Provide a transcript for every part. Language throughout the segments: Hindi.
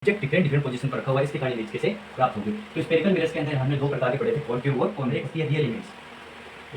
ऑब्जेक्ट डिफरेंट डिफरेंट पोजीशन पर रखा हुआ है, इसके कारण इमेज कैसे प्राप्त होगी। तो स्पेरिकल मिरर्स के अंदर हमने दो प्रकार के पढ़े थे, कॉन्केव और कॉन्वेक्स या रियल इमेज।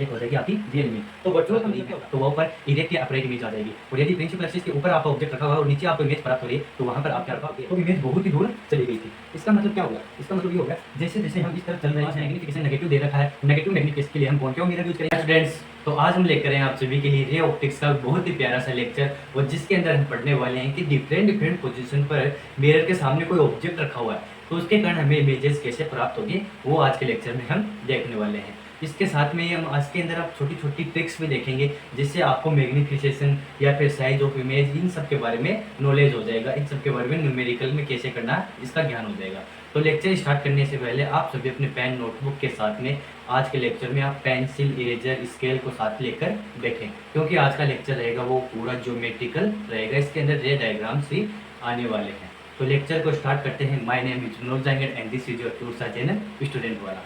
एक हो जाएगी आपकी रियल इमेज, तो वर्चुअल का मतलब क्या होगा, तो वहाँ पर इरेक्ट या अपराइट इमेज आ जाएगी। और यदि प्रिंसिपल एक्सिस के ऊपर आपका ऑब्जेक्ट रखा हुआ है और नीचे आपको इमेज प्राप्त हो रही है, तो वहाँ पर आप क्या रखोगे, तो इमेज बहुत ही दूर चली गई थी। इसका मतलब क्या होगा, इसका मतलब ये होगा जैसे जैसे हम इस तरफ चल रहे हैं, मैग्निफिकेशन नेगेटिव दे रखा है, नेगेटिव मैग्निफिकेशन के लिए हम कॉन्केव मिरर यूज करेंगे। स्टूडेंट्स, तो आज हम लेकर आए हैं आप सभी के लिए रे ऑप्टिक्स का बहुत ही प्यारा सा लेक्चर, और जिसके अंदर हम पढ़ने वाले हैं कि डिफरेंट डिफरेंट पोजीशन पर मिरर के सामने कोई ऑब्जेक्ट रखा हुआ है, तो उसके कारण हमें इमेजेस कैसे प्राप्त होगी, वो आज के लेक्चर में हम देखने वाले हैं। इसके साथ में हम आज के अंदर आप छोटी छोटी ट्रिक्स भी देखेंगे, जिससे आपको मैग्निफिकेशन या फिर साइज ऑफ इमेज इन सब के बारे में नॉलेज हो जाएगा, इन सब के बारे में न्यूमेरिकल में कैसे करना है इसका ज्ञान हो जाएगा। तो लेक्चर स्टार्ट करने से पहले आप सभी अपने पेन नोटबुक के साथ में आज के लेक्चर में आप पेंसिल, इरेजर, स्केल को साथ लेकर बैठें, क्योंकि आज का लेक्चर रहेगा वो पूरा ज्योमेट्रिकल रहेगा, इसके अंदर रे डायग्राम्स ही आने वाले हैं। तो लेक्चर को स्टार्ट करते हैं। My name is Manoj Jangid and this is your tours channel student वाला।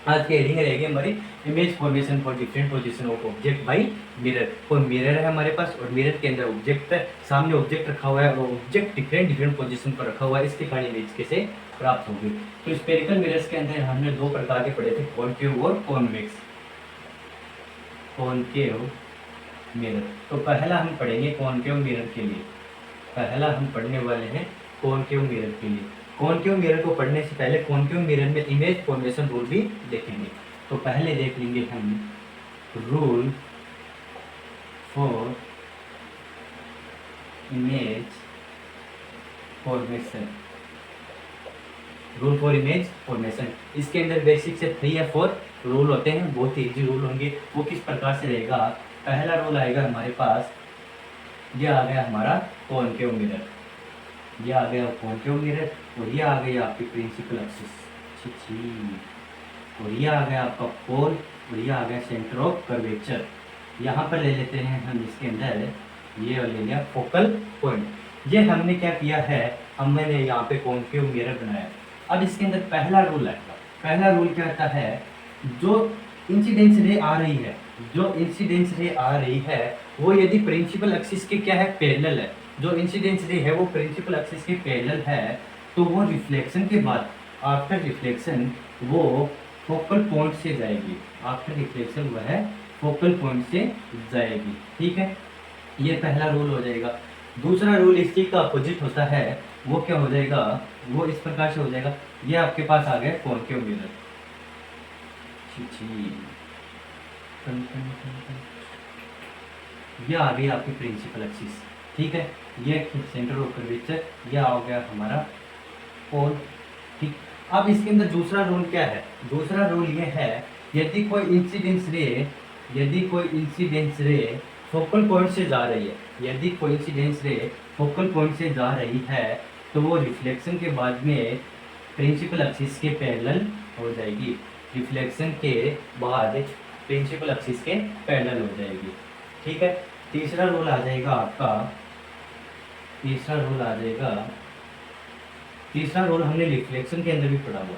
आज की हेडिंग रहेगी हमारी image formation for different position of object by mirror. और मिरर है हमारे पास, और मिरर के अंदर ऑब्जेक्ट है, सामने ऑब्जेक्ट रखा हुआ है, और ऑब्जेक्ट डिफरेंट डिफरेंट पोजीशन पर रखा हुआ है, इसके कारण इमेज कैसे प्राप्त होगी। तो स्पेरिकल मिरर्स के अंदर हमने दो प्रकार के पढ़े थे, कॉन्केव और कॉन्वेक्स। कॉन्केव मिरर, तो पहला हम पढ़ेंगे कॉन्केव मिरर के लिए। पहला हम पढ़ने वाले हैं कॉन्केव मिरर के लिए। कॉन्केव मिरर को पढ़ने से पहले कॉन्केव मिरर में इमेज फॉर्मेशन रूल भी देखेंगे। तो पहले देख लेंगे हम rule for image formation. Rule for image formation, इसके अंदर बेसिक से 3 या 4 रूल होते हैं, बहुत ही इजी रूल होंगे। वो किस प्रकार से रहेगा, पहला रूल आएगा हमारे पास, ये आ गया हमारा कॉन्केव मिरर, ये आ गया कॉन्केव मिरर, और ये आ गई आपकी प्रिंसिपल एक्सिस, और ये आ गया आपका पोल, और ये आ गया सेंटर ऑफ कर्वेचर। यहाँ पर ले लेते हैं हम इसके अंदर, ये ले लिया फोकल पॉइंट। ये हमने क्या किया है, हमने यहाँ पे कॉन्केव मिरर बनाया। अब इसके अंदर पहला रूल आएगा। पहला रूल क्या कहता है, जो इंसिडेंस रे आ रही है, जो इंसिडेंस रे आ रही है वो यदि प्रिंसिपल एक्सिस के क्या है, पैरेलल है, जो इंसिडेंस रे है वो प्रिंसिपल एक्सिस के पैरेलल है, तो वो रिफ्लेक्शन के बाद आफ्टर रिफ्लेक्शन वो फोकल पॉइंट से जाएगी। आफ्टर रिफ्लेक्शन वह फोकल पॉइंट से जाएगी, ठीक है। ये पहला रूल हो जाएगा। दूसरा रूल इस चीज का अपोजिट होता है, वो क्या हो जाएगा, वो इस प्रकार से हो जाएगा। ये आपके पास आ गया कॉन्केव मिरर, ये आ गई आपकी प्रिंसिपल एक्सिस, ठीक है। ये सेंटर ऑफ कर्वेचर, ये आ गया हमारा पोल, ठीक। अब इसके अंदर दूसरा रूल क्या है, दूसरा रूल ये है, यदि कोई इंसिडेंस रे फोकल पॉइंट से जा रही है, यदि कोई इंसिडेंस रे फोकल पॉइंट से जा रही है, तो वो रिफ्लेक्शन के बाद में प्रिंसिपल एक्सिस के पैरेलल हो जाएगी। रिफ्लेक्शन के बाद प्रिंसिपल एक्सिस के पैरेलल हो जाएगी, ठीक है। तीसरा रूल आ जाएगा आपका, तीसरा रूल हमने रिफ्लेक्शन के अंदर भी पढ़ा हुआ,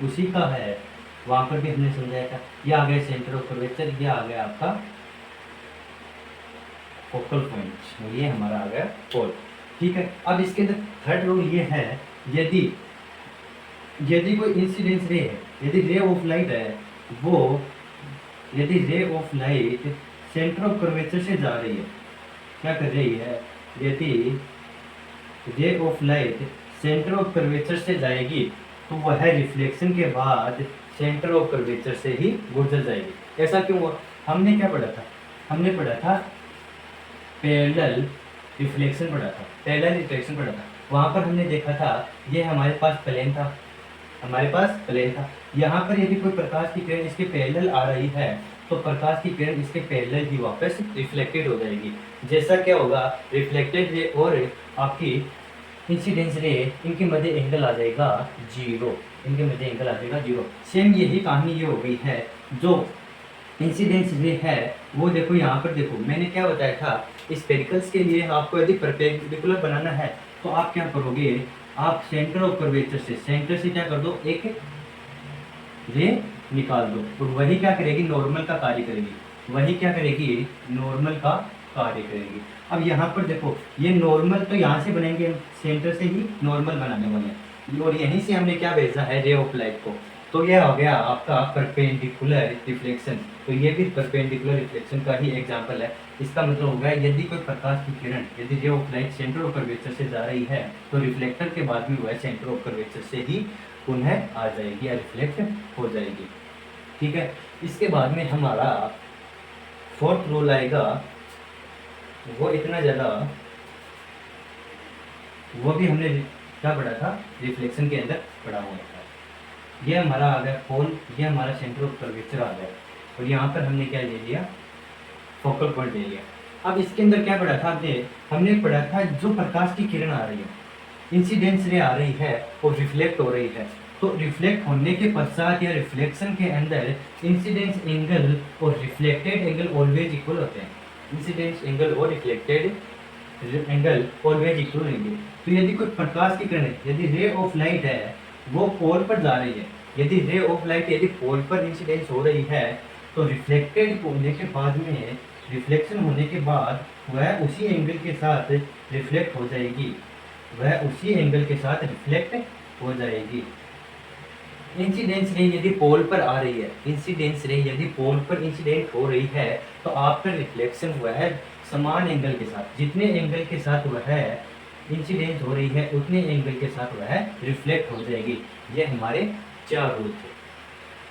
उसी का है, वहां पर भी हमने समझाया था। ये आ गया सेंटर ऑफ कर्वेचर, ये आ गया आपका फोकल पॉइंट, और ये हमारा आ गया पोल, ठीक है। अब इसके अंदर थर्ड रूल ये है, यदि कोई इंसिडेंस रे है, यदि रे ऑफ लाइट है, वो यदि ray of light centre of curvature से जा रही है, क्या कर रही है, यदि ray of light centre of curvature से जाएगी, तो वह रिफ्लेक्शन के बाद सेंटर ऑफ कर्वेचर से ही गुजर जाएगी। ऐसा क्यों हुआ, हमने क्या पढ़ा था, हमने पढ़ा था पैरेलल रिफ्लेक्शन पढ़ा था, पैरेलल रिफ्लेक्शन पढ़ा था। वहाँ पर हमने देखा था, ये हमारे पास प्लेन था, यहाँ पर यदि कोई प्रकाश की किरण इसके पैरेलल आ रही है, तो प्रकाश की किरण इसके पैरेलल ही वापस रिफ्लेक्टेड हो जाएगी। जैसा क्या होगा, रिफ्लेक्टेड रे और आपकी इंसिडेंस रे, इनके मध्य एंगल आ जाएगा 0, इनके मध्य एंगल आ जाएगा 0। सेम यही कहानी ये हो गई है, जो इंसिडेंस रे है वो देखो, यहाँ पर देखो मैंने क्या बताया था, स्पेरिकल्स के लिए आपको यदि परपेंडिकुलर बनाना है, तो आप क्या करोगे, आप सेंटर ऑफ कर्वेचर से, सेंटर से क्या कर दो, एक रे निकाल दो, और वही क्या करेगी, नॉर्मल का कार्य करेगी, वही क्या करेगी, नॉर्मल का कार्य करेगी। अब यहाँ पर देखो ये नॉर्मल तो यहाँ से बनेंगे, सेंटर से ही नॉर्मल बनाने वाले हैं, और यहीं से हमने क्या भेजा है, रे ऑफ लाइट को। तो यह हो गया आपका परपेंडिकुलर रिफ्लेक्शन। तो ये भी परपेंडिकुलर रिफ्लेक्शन का ही एग्जांपल है। इसका मतलब होगा यदि कोई प्रकाश की किरण, यदि ray of light centre of curvature से जा रही है तो रिफ्लेक्टर के बाद भी वह सेंटर ऑफ कर्वेचर से ही पुनः आ जाएगी या रिफ्लेक्ट हो जाएगी। ठीक है, इसके बाद में हमारा फोर्थ रूल आएगा, वो इतना ज़्यादा, वो भी हमने क्या पढ़ा था, रिफ्लेक्शन के अंदर पढ़ा हुआ था। ये हमारा आ गया पोल, ये हमारा सेंटर ऑफ कर्वेचर आ गया, और यहाँ पर हमने क्या ले लिया, फोकल पॉइंट ले लिया। अब इसके अंदर क्या पढ़ा था हमने पढ़ा था जो प्रकाश की किरण आ रही है, इंसिडेंस रे आ रही है और रिफ्लेक्ट हो रही है, तो रिफ्लेक्ट होने के पश्चात या रिफ्लेक्शन के अंदर इंसिडेंस एंगल और रिफ्लेक्टेड एंगल ऑलवेज इक्वल होते हैं। इंसिडेंस एंगल और रिफ्लेक्टेड एंगल ऑलवेज इक्वल होंगे। तो यदि कोई प्रकाश की किरण, यदि रे ऑफ लाइट है वो पोल पर जा रही है, यदि रे ऑफ लाइट यदि पोल पर इंसिडेंस हो रही है तो रिफ्लेक्टेड होने के बाद में, रिफ्लेक्शन होने के बाद वह उसी एंगल के साथ रिफ्लेक्ट हो जाएगी, वह उसी एंगल के साथ रिफ्लेक्ट हो जाएगी। इंसिडेंस रे यदि पोल पर आ रही है, इंसिडेंस रे यदि पोल पर इंसिडेंट हो रही है तो आपका रिफ्लेक्शन हुआ है समान एंगल के साथ, जितने एंगल के साथ वह इंसिडेंट हो रही है उतने एंगल के साथ वह रिफ्लेक्ट हो जाएगी। ये हमारे 4 रूल थे।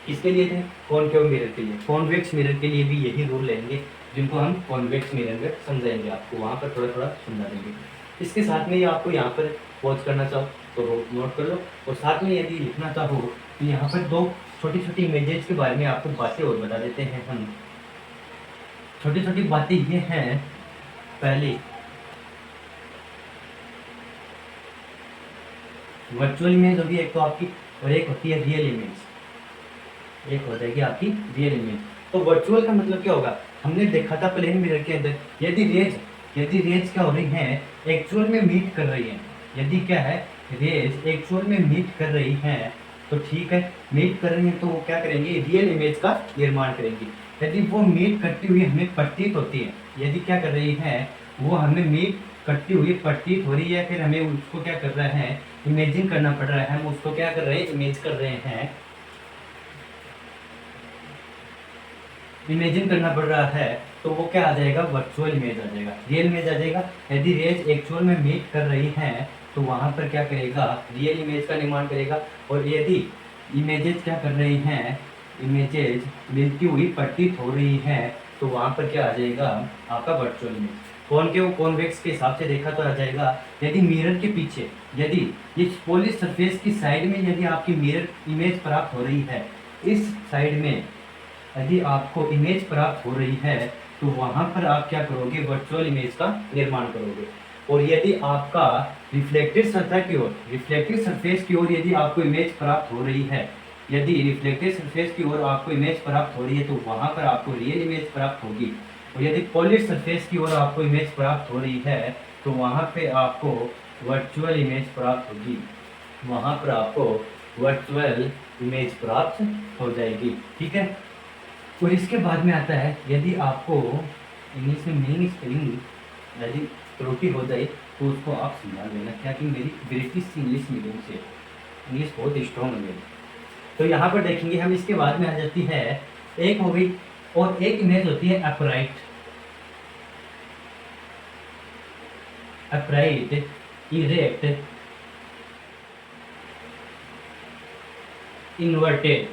किसके लिए थे, कॉनकेव मिरर के लिए। कॉन्वेक्स मिरर के लिए भी यही रूल लेंगे, जिनको हम कॉन्वेक्स मिरर में समझाएंगे, आपको वहाँ पर थोड़ा थोड़ा समझा देंगे। इसके साथ में ही आपको यहाँ पर पॉज करना चाहो तो नोट कर लो, और साथ में यदि लिखना चाहो तो यहाँ पर 2 छोटी छोटी इमेजेस के बारे में आपको बातें और बता देते हैं हम। छोटी छोटी बातें ये हैं, पहली वर्चुअल इमेज होगी एक तो आपकी, और एक होती है रियल इमेज, एक हो जाएगी आपकी रियल इमेज। तो वर्चुअल का मतलब क्या होगा, हमने देखा था प्लेन मिरर के अंदर, यदि रेज क्या हो रही हैं, एक्चुअल में मीट कर रही हैं, यदि क्या है, रेज एक्चुअल में मीट कर रही हैं तो ठीक है, मीट कर रही हैं तो वो क्या करेंगे, रियल इमेज का निर्माण करेंगी। यदि वो मीट करती हुई हमें प्रतीत होती है, यदि क्या कर रही है, वो हमें मीट करती हुई प्रतीत हो रही है, फिर हमें उसको क्या कर रहा है, इमेजिन करना पड़ रहा है, हम उसको क्या कर रहे हैं, इमेज कर रहे हैं, इमेजिन करना पड़ रहा है, तो वो क्या आ जाएगा, वर्चुअल इमेज आ जाएगा, रियल इमेज आ जाएगा। यदि रेज एक्चुअल में मीट कर रही हैं तो वहाँ पर क्या करेगा, रियल इमेज का निर्माण करेगा। और यदि इमेजेस क्या कर रही हैं, इमेजेस मिलती हुई प्रतीत हो रही हैं तो वहाँ पर क्या आ जाएगा, आपका वर्चुअल इमेज। कॉनकेव कॉन्वेक्स के हिसाब से देखा तो आ जाएगा, यदि मिरर के पीछे, यदि इस पॉलिश सरफेस की साइड में यदि आपकी मिरर इमेज प्राप्त हो रही है, इस साइड में यदि आपको इमेज प्राप्त हो रही है तो वहाँ पर आप क्या करोगे, वर्चुअल इमेज का निर्माण करोगे। और यदि आपका रिफ्लेक्टेड सतह की ओर, रिफ्लेक्टेड सरफेस की ओर यदि आपको इमेज प्राप्त हो रही है, यदि रिफ्लेक्टेड सरफेस की ओर आपको इमेज प्राप्त हो रही है तो वहाँ पर आपको रियल इमेज प्राप्त होगी। और यदि पॉलिश सरफेस की ओर आपको इमेज प्राप्त हो रही है तो वहाँ पे आपको वर्चुअल इमेज प्राप्त होगी, वहाँ पर आपको वर्चुअल इमेज प्राप्त हो जाएगी। ठीक है, और इसके बाद में आता है, यदि आपको इंग्लिश में मीनिंग स्पेलिंग यदि त्रुटि हो जाए तो उसको आप समझा लेना, क्या कि मेरी ब्रिटिश इंग्लिश मीडियम से इंग्लिश बहुत स्ट्रॉन्ग है मेरी। तो यहाँ पर देखेंगे हम, इसके बाद में आ जाती है, एक हो गई, और एक इमेज होती है अपराइट, अपराइट, इरेक्ट, इन्वर्टेड।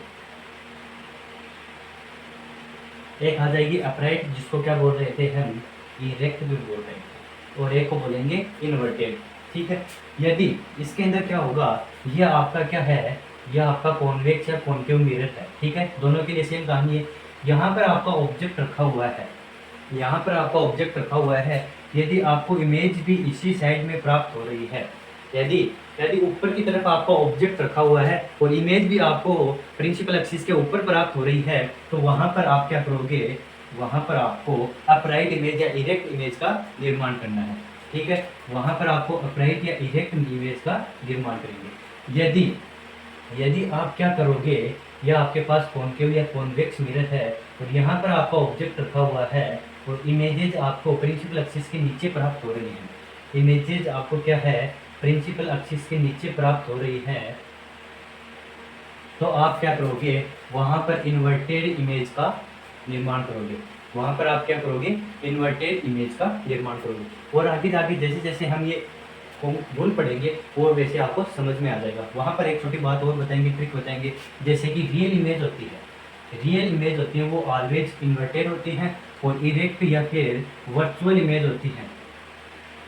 एक आ जाएगी अपराइट, जिसको क्या बोल रहे थे हम, इरेक्ट भी बोल रहे थे, और एक को बोलेंगे इन्वर्टेड। ठीक है, यदि इसके अंदर क्या होगा, यह आपका क्या है, यह आपका कॉन्वेक्स या कॉनकेव मिरर है। ठीक है, दोनों के लिए सेम कहानी है। यहाँ पर आपका ऑब्जेक्ट रखा हुआ है, यहाँ पर आपका ऑब्जेक्ट रखा हुआ है, यदि आपको इमेज भी इसी साइड में प्राप्त हो रही है, यदि ऊपर की तरफ आपका ऑब्जेक्ट रखा हुआ है और इमेज भी आपको प्रिंसिपल एक्सिस के ऊपर प्राप्त हो रही है, तो वहाँ पर आप क्या करोगे, वहाँ पर आपको अपराइट इमेज या इरेक्ट इमेज का निर्माण करना है। ठीक है, वहाँ पर आपको अपराइट या इरेक्ट इमेज का निर्माण करेंगे। यदि आप क्या करोगे, या आपके पास कॉनकेव या कॉन्वेक्स मिरर है और यहाँ पर आपका ऑब्जेक्ट रखा हुआ है, और इमेजेज आपको प्रिंसिपल एक्सिस के नीचे प्राप्त हो रही हैं। इमेजेज आपको क्या है, प्रिंसिपल एक्सिस के नीचे प्राप्त हो रही है, तो आप क्या करोगे, वहाँ पर इन्वर्टेड इमेज का निर्माण करोगे। वहाँ पर आप क्या करोगे, इन्वर्टेड इमेज का निर्माण करोगे। और आगे जाके जैसे जैसे हम ये भूल पड़ेंगे और वैसे आपको समझ में आ जाएगा। वहाँ पर एक छोटी बात और बताएंगे, ट्रिक बताएंगे, जैसे कि रियल इमेज होती है, रियल इमेज होती है वो ऑलवेज इन्वर्टेड होती हैं, और इरेक्ट या फिर वर्चुअल इमेज होती है,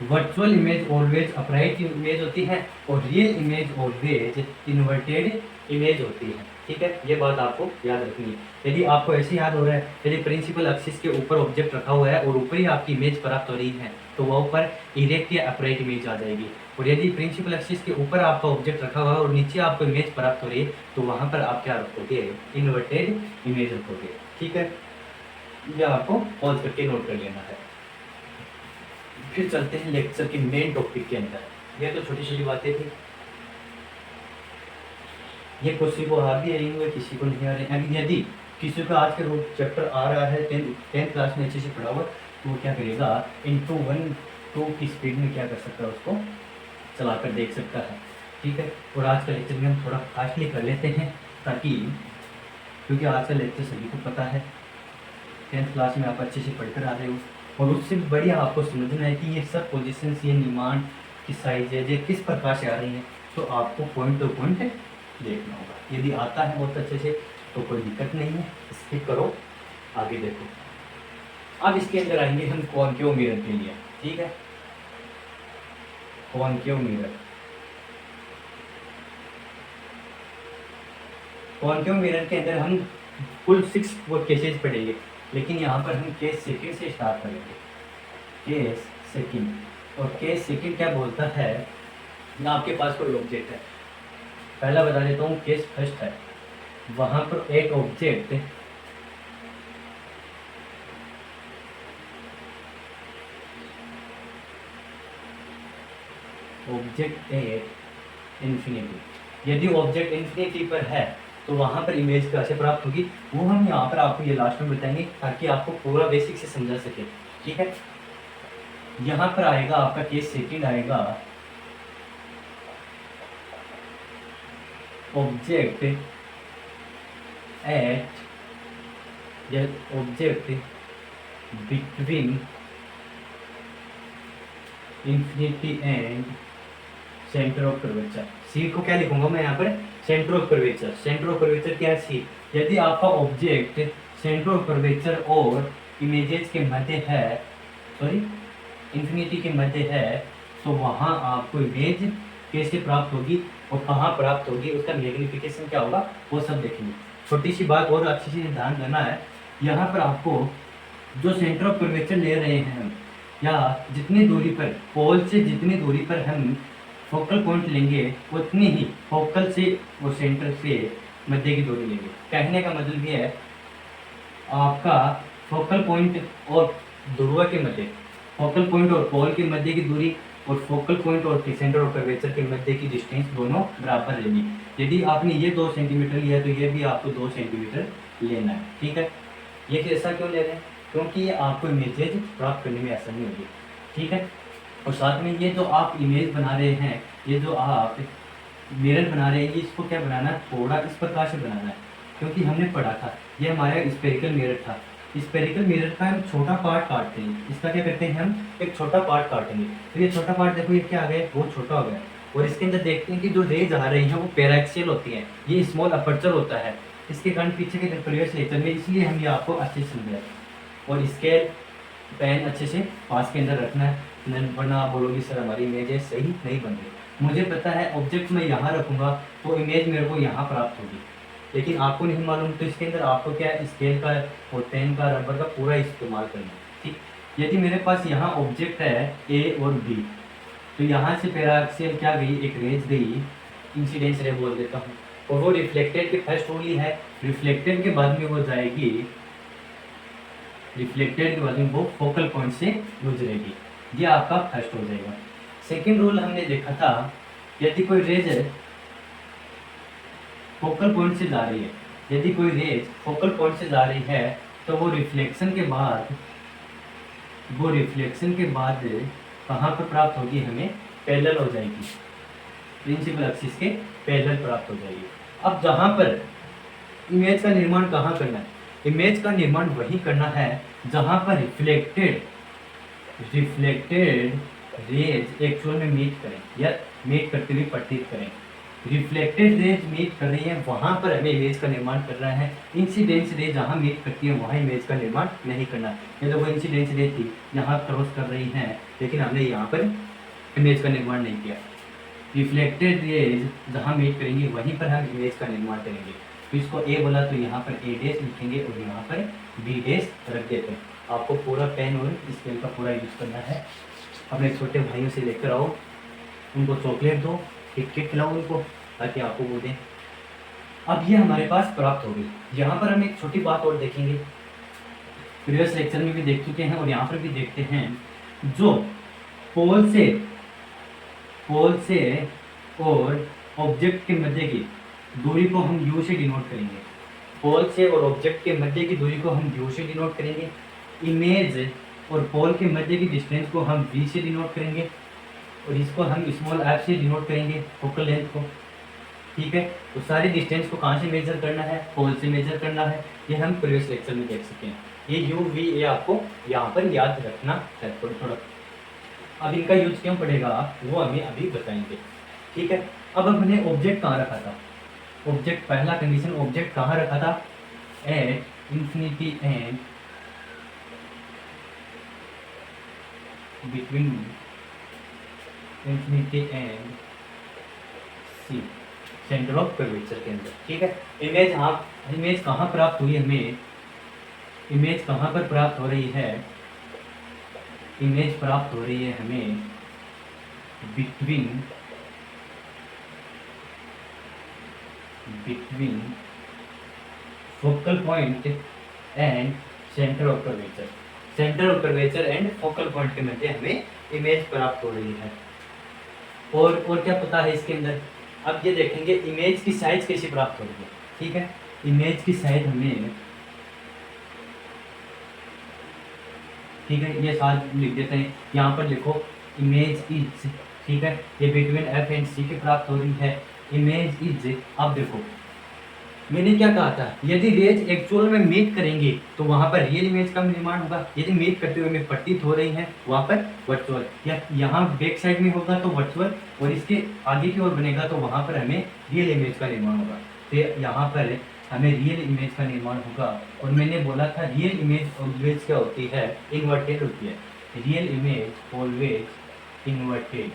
virtual image always upright image होती है, और real image always inverted image होती है। ठीक है, ये बात आपको याद रखनी है। यदि आपको ऐसे याद हो रहा है, यदि प्रिंसिपल एक्सिस के ऊपर ऑब्जेक्ट रखा हुआ है और ऊपर ही आपकी इमेज प्राप्त हो रही है, तो वह ऊपर इरेक्ट या अपराइट इमेज आ जाएगी। और यदि प्रिंसिपल एक्सिस के ऊपर आपका ऑब्जेक्ट रखा हुआ है और नीचे आपको इमेज प्राप्त हो रही है, तो वहाँ पर आप क्या रखोगे, इन्वर्टेड इमेज रखोगे। ठीक है, यह आपको पॉज करके नोट कर लेना है। फिर चलते हैं लेक्चर के मेन टॉपिक के अंदर। यह तो छोटी छोटी बातें थी, ये किसी को आ भी रही हुई, किसी को नहीं आ रही। अभी यदि किसी को आज के रोज चैप्टर आ रहा है, टेंथ क्लास में अच्छे से पढ़ा हुआ, तो वो क्या करेगा, इंटू 1-2 की स्पीड में क्या कर सकता है, उसको चला कर देख सकता है। ठीक है, और आज का लेक्चर में हम थोड़ा फास्टली कर लेते हैं, ताकि क्योंकि आज का लेक्चर सभी को पता है, 10th क्लास में आप अच्छे से पढ़कर आ रहे हो, और उससे बढ़िया आपको समझना है कि ये सब पोजीशंस, ये निर्माण की साइज है, ये किस प्रकार से आ रही हैं, तो आपको पॉइंट टू पॉइंट देखना होगा। यदि आता है बहुत अच्छे से तो कोई दिक्कत नहीं है, स्किप करो, आगे देखो। अब इसके अंदर आएंगे हम कॉनकेव मिरर के लिए। ठीक है, कॉनकेव मिरर, कॉनकेव मिरर के अंदर हम कुल 6 केसेस पढ़ेंगे, लेकिन यहाँ पर हम केस सेकंड से स्टार्ट करेंगे। केस सेकंड, और केस सेकंड क्या बोलता है, ना आपके पास कोई ऑब्जेक्ट है, पहला बता देता हूँ, केस फर्स्ट है, वहाँ पर एक ऑब्जेक्ट ए इन्फिनिटी, यदि ऑब्जेक्ट इन्फिनिटी पर है तो वहाँ पर इमेज कैसे प्राप्त होगी, वो हम यहाँ पर आपको ये लास्ट में बताएंगे, ताकि आपको पूरा बेसिक से समझा सके। ठीक है, यहाँ पर आएगा आपका केस सेकंड आएगा, ऑब्जेक्ट एट या object between infinity and centre of curvature. C को क्या लिखूंगा मैं यहाँ पर, centre of curvature. Centre of curvature क्या है, सी। यदि आपका ऑब्जेक्ट सेंटर ऑफ कर्वेचर और इमेजेस के मध्य है, सॉरी इंफिनिटी के मध्य है, तो वहाँ आपको इमेज कैसे प्राप्त होगी और कहाँ प्राप्त होगी, उसका मैग्निफिकेशन क्या होगा, वो सब देखेंगे। छोटी सी बात और अच्छी से ध्यान देना है, यहाँ पर आपको जो सेंटर ऑफ कर्वेचर ले रहे हैं हम, या जितनी दूरी पर, पोल से जितनी दूरी पर हम फोकल पॉइंट लेंगे, उतनी ही फोकल से और सेंटर से मध्य की दूरी लेंगे। कहने का मतलब ये है, आपका फोकल पॉइंट और ध्रुव के मध्य, फोकल पॉइंट और पोल के मध्य की दूरी, और फोकल पॉइंट और सेंटर ऑफ कर्वेचर के मध्य की डिस्टेंस दोनों बराबर लेनी। यदि आपने ये 2 सेंटीमीटर लिया तो ये भी आपको 2 सेंटीमीटर लेना है। ठीक है, ये ऐसा क्यों ले रहे हैं, क्योंकि ये आपको इमेजेज प्राप्त करने में आसानी होगी। ठीक है, और साथ में ये जो आप इमेज बना रहे हैं, ये जो आप मिरर बना रहे हैं, इसको क्या बनाना है, थोड़ा इस प्रकार से बनाना है, क्योंकि हमने पढ़ा था ये हमारा स्पेरिकल मिरर था। स्पेरिकल मिरर का हम छोटा पार्ट काटते हैं, इसका क्या करते हैं, हम एक छोटा पार्ट काटेंगे। तो ये छोटा पार्ट देखो, ये क्या आ गया, बहुत छोटा हो गया, और इसके अंदर देखते हैं कि जो रेज आ रही है वो पैराक्सियल होती है, ये स्मॉल अपर्चर होता है, इसके कारण पीछे के प्रीवियस लेक्चर में, इसलिए हम ये आपको अच्छे से समझाए। और स्केल पेन अच्छे से पास के अंदर रखना है, वरना आप बोलोगे सर हमारी इमेज सही नहीं बन रही। मुझे पता है ऑब्जेक्ट मैं यहाँ रखूँगा तो इमेज मेरे को यहाँ प्राप्त होगी, लेकिन आपको नहीं मालूम, तो इसके अंदर आपको क्या है, स्केल का और पेन का, रबर का पूरा इस्तेमाल करना है। ठीक, यदि मेरे पास यहाँ ऑब्जेक्ट है ए और बी, तो यहाँ से पैराक्सियल क्या गई, एक रेज गई, इंसिडेंस रे बोल देता हूँ, और वो रिफ्लेक्टेड के फर्स्ट ओनली है, रिफ्लेक्टेड के बाद में वो जाएगी, रिफ्लेक्टेड के बाद में वो फोकल पॉइंट से गुजरेगी, ये आपका फर्स्ट हो जाएगा। सेकेंड रूल हमने देखा था, यदि कोई रेज फोकल पॉइंट से जा रही है, यदि कोई रेज फोकल पॉइंट से जा रही है, तो वो रिफ्लेक्शन के बाद वो रिफ्लेक्शन के बाद कहाँ पर प्राप्त होगी, हमें पैरेलल हो जाएगी, प्रिंसिपल एक्सिस के पैरेलल प्राप्त हो जाएगी। अब जहाँ पर इमेज का निर्माण कहाँ करना है, इमेज का निर्माण वही करना है जहाँ पर रिफ्लेक्टेड रेज एक्चुअल में मीट करें या मीट करते हुए प्रतीत करें। रिफ्लेक्टेड रेज मीट कर रही है, वहाँ पर हमें इमेज का निर्माण करना है। इंसिडेंस रे जहाँ मीट करती है वहाँ इमेज का निर्माण नहीं करना। ये देखो इंसिडेंस रे थी, यहाँ क्रॉस कर रही हैं, लेकिन हमने यहाँ पर इमेज का निर्माण नहीं किया। रिफ्लेक्टेड रेज जहाँ मीट करेंगी वहीं पर हम इमेज का निर्माण करेंगे। तो इसको ए बोला तो यहाँ पर ए डैश लिखेंगे और यहाँ पर बी डैश रख देते हैं। आपको पूरा पेन और इस पेन का पूरा यूज करना है। अपने छोटे भाइयों से लेकर आओ, उनको चॉकलेट दो, किटकिट खिलाओ उनको, ताकि आपको वो दें। अब ये हमारे पास प्राप्त हो गई। यहाँ पर हम एक छोटी बात और देखेंगे, प्रीवियस लेक्चर में भी देख चुके हैं और यहाँ पर भी देखते हैं। जो पोल से और ऑब्जेक्ट के मध्य की दूरी को हम यू से डिनोट करेंगे। पोल से और ऑब्जेक्ट के मध्य की दूरी को हम यू से डिनोट करेंगे। इमेज और पोल के मध्य की डिस्टेंस को हम वी से डिनोट करेंगे और इसको हम स्मॉल एफ से डिनोट करेंगे, फोकल लेंथ को। ठीक है, तो सारी डिस्टेंस को कहाँ से मेजर करना है, पोल से मेजर करना है। ये हम प्रीवियस लेक्चर में देख सके हैं। ये यू वी ए आपको यहाँ पर याद रखना है थोड़ा। अब इनका यूज क्यों पड़ेगा वो हमें अभी बताएंगे। ठीक है, अब हमने ऑब्जेक्ट कहाँ रखा था, ऑब्जेक्ट पहला कंडीशन, ऑब्जेक्ट कहाँ रखा था, at infinity and between infinity and C, centre of curvature के अंदर। ठीक है, इमेज कहाँ प्राप्त हुई हमें, इमेज कहाँ पर प्राप्त हो रही है, इमेज प्राप्त हो रही है हमें between focal point and centre of curvature. Centre of curvature and focal point के मध्य हमें इमेज प्राप्त हो रही है। और क्या पता है इसके अंदर, अब ये देखेंगे इमेज की साइज कैसे प्राप्त हो रही है। ठीक है, इमेज की साइज हमें, ठीक है, ये साथ लिख देते हैं। यहाँ पर लिखो इमेज इज, ठीक है, ये बिटवीन एफ एंड सी के प्राप्त हो रही है। इमेज इज, अब देखो मैंने क्या कहा था, यदि रेज एक्चुअल में मीट करेंगे तो वहाँ पर रियल इमेज का निर्माण होगा। यदि मीट करते हुए में प्रतीत हो रही है वहाँ पर वर्चुअल, या यहाँ बैक साइड में होगा तो वर्चुअल, और इसके आगे की ओर बनेगा तो वहाँ पर हमें रियल इमेज का निर्माण होगा। तो यहाँ पर हमें रियल इमेज का निर्माण होगा। और मैंने बोला था रियल इमेज ऑलवेज क्या होती है, इन्वर्टेड होती है। रियल इमेज ऑलवेज इन्वर्टेड,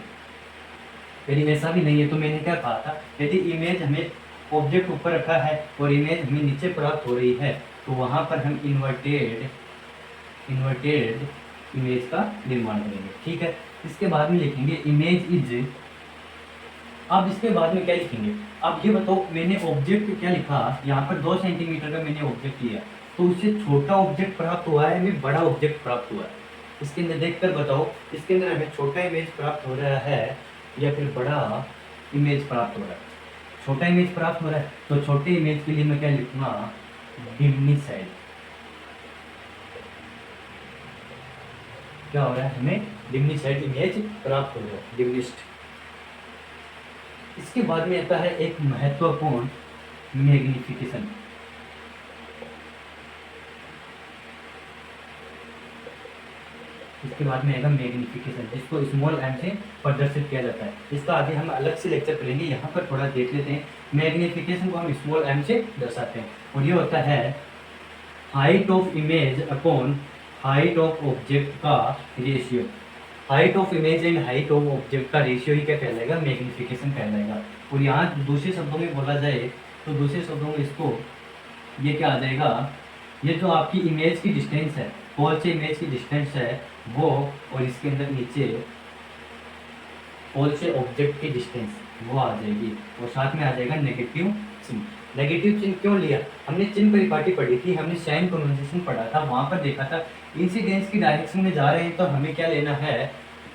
यदि ऐसा भी नहीं है तो मैंने क्या कहा था, यदि इमेज हमें ऑब्जेक्ट ऊपर रखा है और इमेज हमें नीचे प्राप्त हो रही है तो वहाँ पर हम इन्वर्टेड इमेज का निर्माण करेंगे। ठीक है, इसके बाद में लिखेंगे इमेज इज। अब इसके बाद में क्या लिखेंगे, अब ये बताओ मैंने ऑब्जेक्ट क्या लिखा, यहाँ पर 2 सेंटीमीटर का मैंने ऑब्जेक्ट लिया तो उससे छोटा ऑब्जेक्ट प्राप्त हुआ है, हमें बड़ा ऑब्जेक्ट प्राप्त हुआ है। इसके अंदर देखकर बताओ, इसके अंदर हमें छोटा इमेज प्राप्त हो रहा है या फिर बड़ा इमेज प्राप्त हो रहा है। छोटा इमेज प्राप्त हो रहा है तो छोटे इमेज के लिए मैं क्या लिखूंगा, डिमिनिसाइड। क्या हो रहा है, हमें डिमिनिसाइड इमेज प्राप्त हो रहा है, डिमिनिस्ड। इसके बाद में आता है एक महत्वपूर्ण मैग्निफिकेशन। इसके बाद में आएगा मैग्निफिकेशन, जिसको स्मॉल एम से प्रदर्शित किया जाता है। इसका आगे हम अलग से लेक्चर करेंगे, यहाँ पर थोड़ा देख लेते हैं। मैग्निफिकेशन को हम स्मॉल एम से दर्शाते हैं और ये होता है height of image upon height of object का ratio. Height of image and height of object का रेशियो ही क्या कहलाएगा, मैग्निफिकेशन कहलाएगा। और यहाँ दूसरे शब्दों में बोला जाए तो दूसरे शब्दों में इसको ये क्या आ जाएगा, ये जो आपकी इमेज की डिस्टेंस है, पोल से इमेज की डिस्टेंस है वो, और इसके अंदर नीचे पोल से ऑब्जेक्ट की डिस्टेंस वो आ जाएगी, और साथ में आ जाएगा नेगेटिव चिन्ह। नेगेटिव चिन्ह क्यों लिया, हमने चिन्ह परिपाटी पढ़ी थी, हमने साइन कन्वेंशन पढ़ा था, वहाँ पर देखा था इंसिडेंस की डायरेक्शन में जा रहे हैं तो हमें क्या लेना है,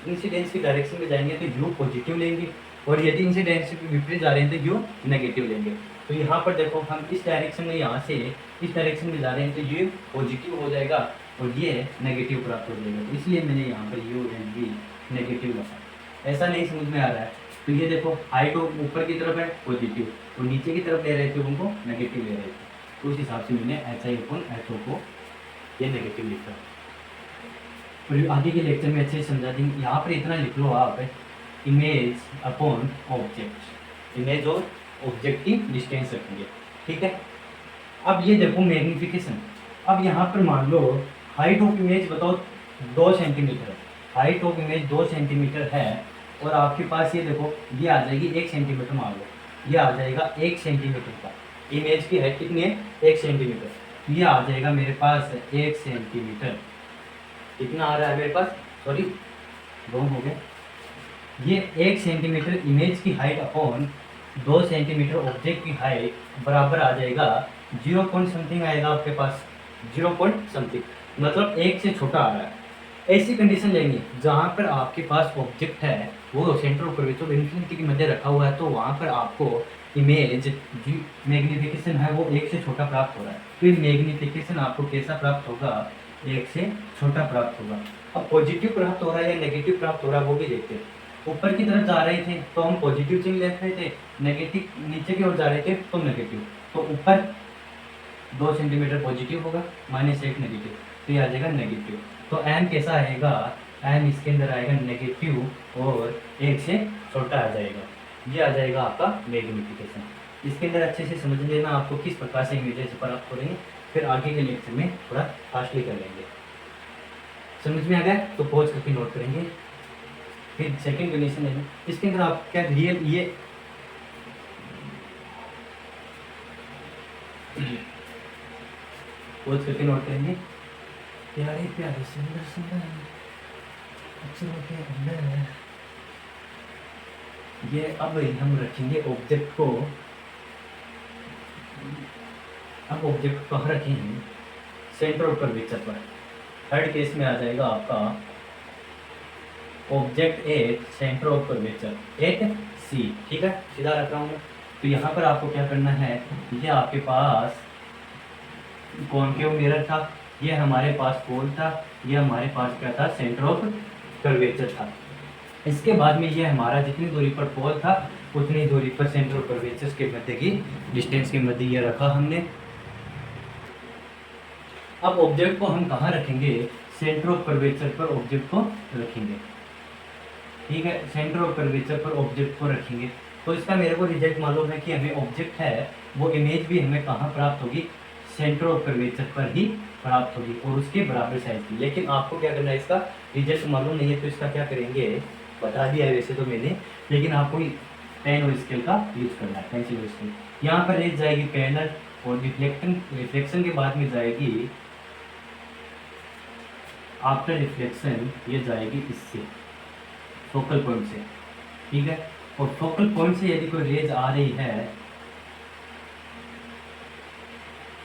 इंसिडेंस की डायरेक्शन में जाएंगे तो यू पॉजिटिव लेंगे, और यदि इनसे डायरेक्शन के विपरीत जा रहे हैं तो यू नेगेटिव लेंगे। तो यहाँ पर देखो हम इस डायरेक्शन में यहाँ से इस डायरेक्शन में जा रहे हैं तो ये पॉजिटिव हो जाएगा और ये नेगेटिव प्राप्त हो जाएगा। तो इसलिए मैंने यहाँ पर यू एंड वी नेगेटिव रखा। ऐसा नहीं समझ में आ रहा है तो ये देखो हाइट ऊपर की तरफ है पॉजिटिव और नीचे की तरफ ले रहे थे उनको नेगेटिव ले रहे थे, तो उस हिसाब से मैंने H I upon H O को ये नेगेटिव लिखा। और आगे के लेक्चर में अच्छे से समझा देंगे। यहाँ पर इतना लिख लो आप, इमेज अपॉन ऑब्जेक्ट, इमेज और ऑब्जेक्ट की डिस्टेंस रखेंगे, ठीक है। अब ये देखो मैग्निफिकेशन। अब यहाँ पर मान लो हाइट ऑफ इमेज बताओ 2 centimetre, height of image 2 centimetre है और आपके पास ये देखो ये आ जाएगी 1 सेंटीमीटर, मान लो ये आ जाएगा 1 सेंटीमीटर का। इमेज की हाइट कितनी है 1 सेंटीमीटर, ये आ जाएगा मेरे पास 1 सेंटीमीटर। कितना आ रहा है मेरे पास, सॉरी रॉन्ग हो गया, ये 1 सेंटीमीटर इमेज की हाइट अपॉन 2 सेंटीमीटर ऑब्जेक्ट की हाइट बराबर आ जाएगा 0 पॉइंट समथिंग आएगा आपके पास, 0 पॉइंट समथिंग, मतलब 1 से छोटा आ रहा है। ऐसी कंडीशन लेंगे जहाँ पर आपके पास ऑब्जेक्ट है वो सेंटर ऑफ कर्वेचर इन्फिनिटी के मध्य रखा हुआ है, तो वहाँ पर आपको इमेज मैग्निफिकेशन है वो 1 से छोटा प्राप्त हो रहा है। तो ये मैग्निफिकेशन आपको कैसा प्राप्त होगा, 1 से छोटा प्राप्त होगा। अब पॉजिटिव प्राप्त हो रहा है या नेगेटिव प्राप्त हो रहा है वो भी देखते हैं। ऊपर की तरफ जा रहे थे तो हम पॉजिटिव चिन्ह ले रहे थे, नेगेटिव नीचे की ओर जा रहे थे तो नेगेटिव। तो ऊपर 2 सेंटीमीटर पॉजिटिव होगा, -1 नेगेटिव, तो ये आ जाएगा नेगेटिव। तो एन कैसा आएगा, एन इसके अंदर आएगा नेगेटिव और 1 से छोटा आ जाएगा, ये आ जाएगा आपका मैग्निफिकेशन। इसके अंदर अच्छे से समझ लेना आपको किस प्रकार से इमेजेस प्राप्त हो रही हैं, फिर आगे के लेक्चर में थोड़ा फास्टली कर लेंगे। समझ में आ गया तो पॉज करके नोट करेंगे। फिर सेकंड कंडीशन है इसके अंदर आप क्या रियल ये पॉज करके नोट करेंगे। प्यारे प्यारे सुंदर सुंदर अक्षरों के अंदर ये अब हम रखेंगे ऑब्जेक्ट को। अब ऑब्जेक्ट कहाँ रखेंगे, सेंटर ऑफ कर्वेचर पर। थर्ड केस में आ जाएगा आपका object at centre of curvature at C, ठीक है, सीधा रख रहा हूँ मैं। तो यहाँ पर आपको क्या करना है, ये आपके पास कॉनकेव मिरर था, ये हमारे पास पोल था, ये हमारे पास क्या था, सेंटर ऑफ कर्वेचर था। इसके बाद में ये हमारा जितनी दूरी पर पोल था उतनी दूरी पर सेंटर ऑफ कर्वेचर के मध्य की डिस्टेंस के मध्य ये रखा हमने। अब ऑब्जेक्ट को हम कहाँ रखेंगे, सेंटर ऑफ कर्वेचर पर ऑब्जेक्ट को रखेंगे, ठीक है, सेंटर ऑफ कर्वेचर पर ऑब्जेक्ट को रखेंगे। तो इसका मेरे को रिजल्ट मालूम है कि हमें ऑब्जेक्ट है वो इमेज भी हमें कहाँ प्राप्त होगी, सेंटर ऑफ कर्वेचर पर ही प्राप्त होगी और उसके बराबर साइज की। लेकिन आपको क्या करना है, इसका रिजल्ट मालूम नहीं है तो इसका क्या करेंगे, बता दिया है वैसे तो मैंने, लेकिन आपको पेन और स्केल का यूज करना है, पेंसिल और स्केल। यहाँ पर रेज जाएगी पैरेलल और रिफ्लेक्शन के बाद में जाएगी आफ्टर रिफ्लेक्शन, ये जाएगी इससे फोकल पॉइंट से, ठीक है। और फोकल पॉइंट से यदि कोई रेज आ रही है,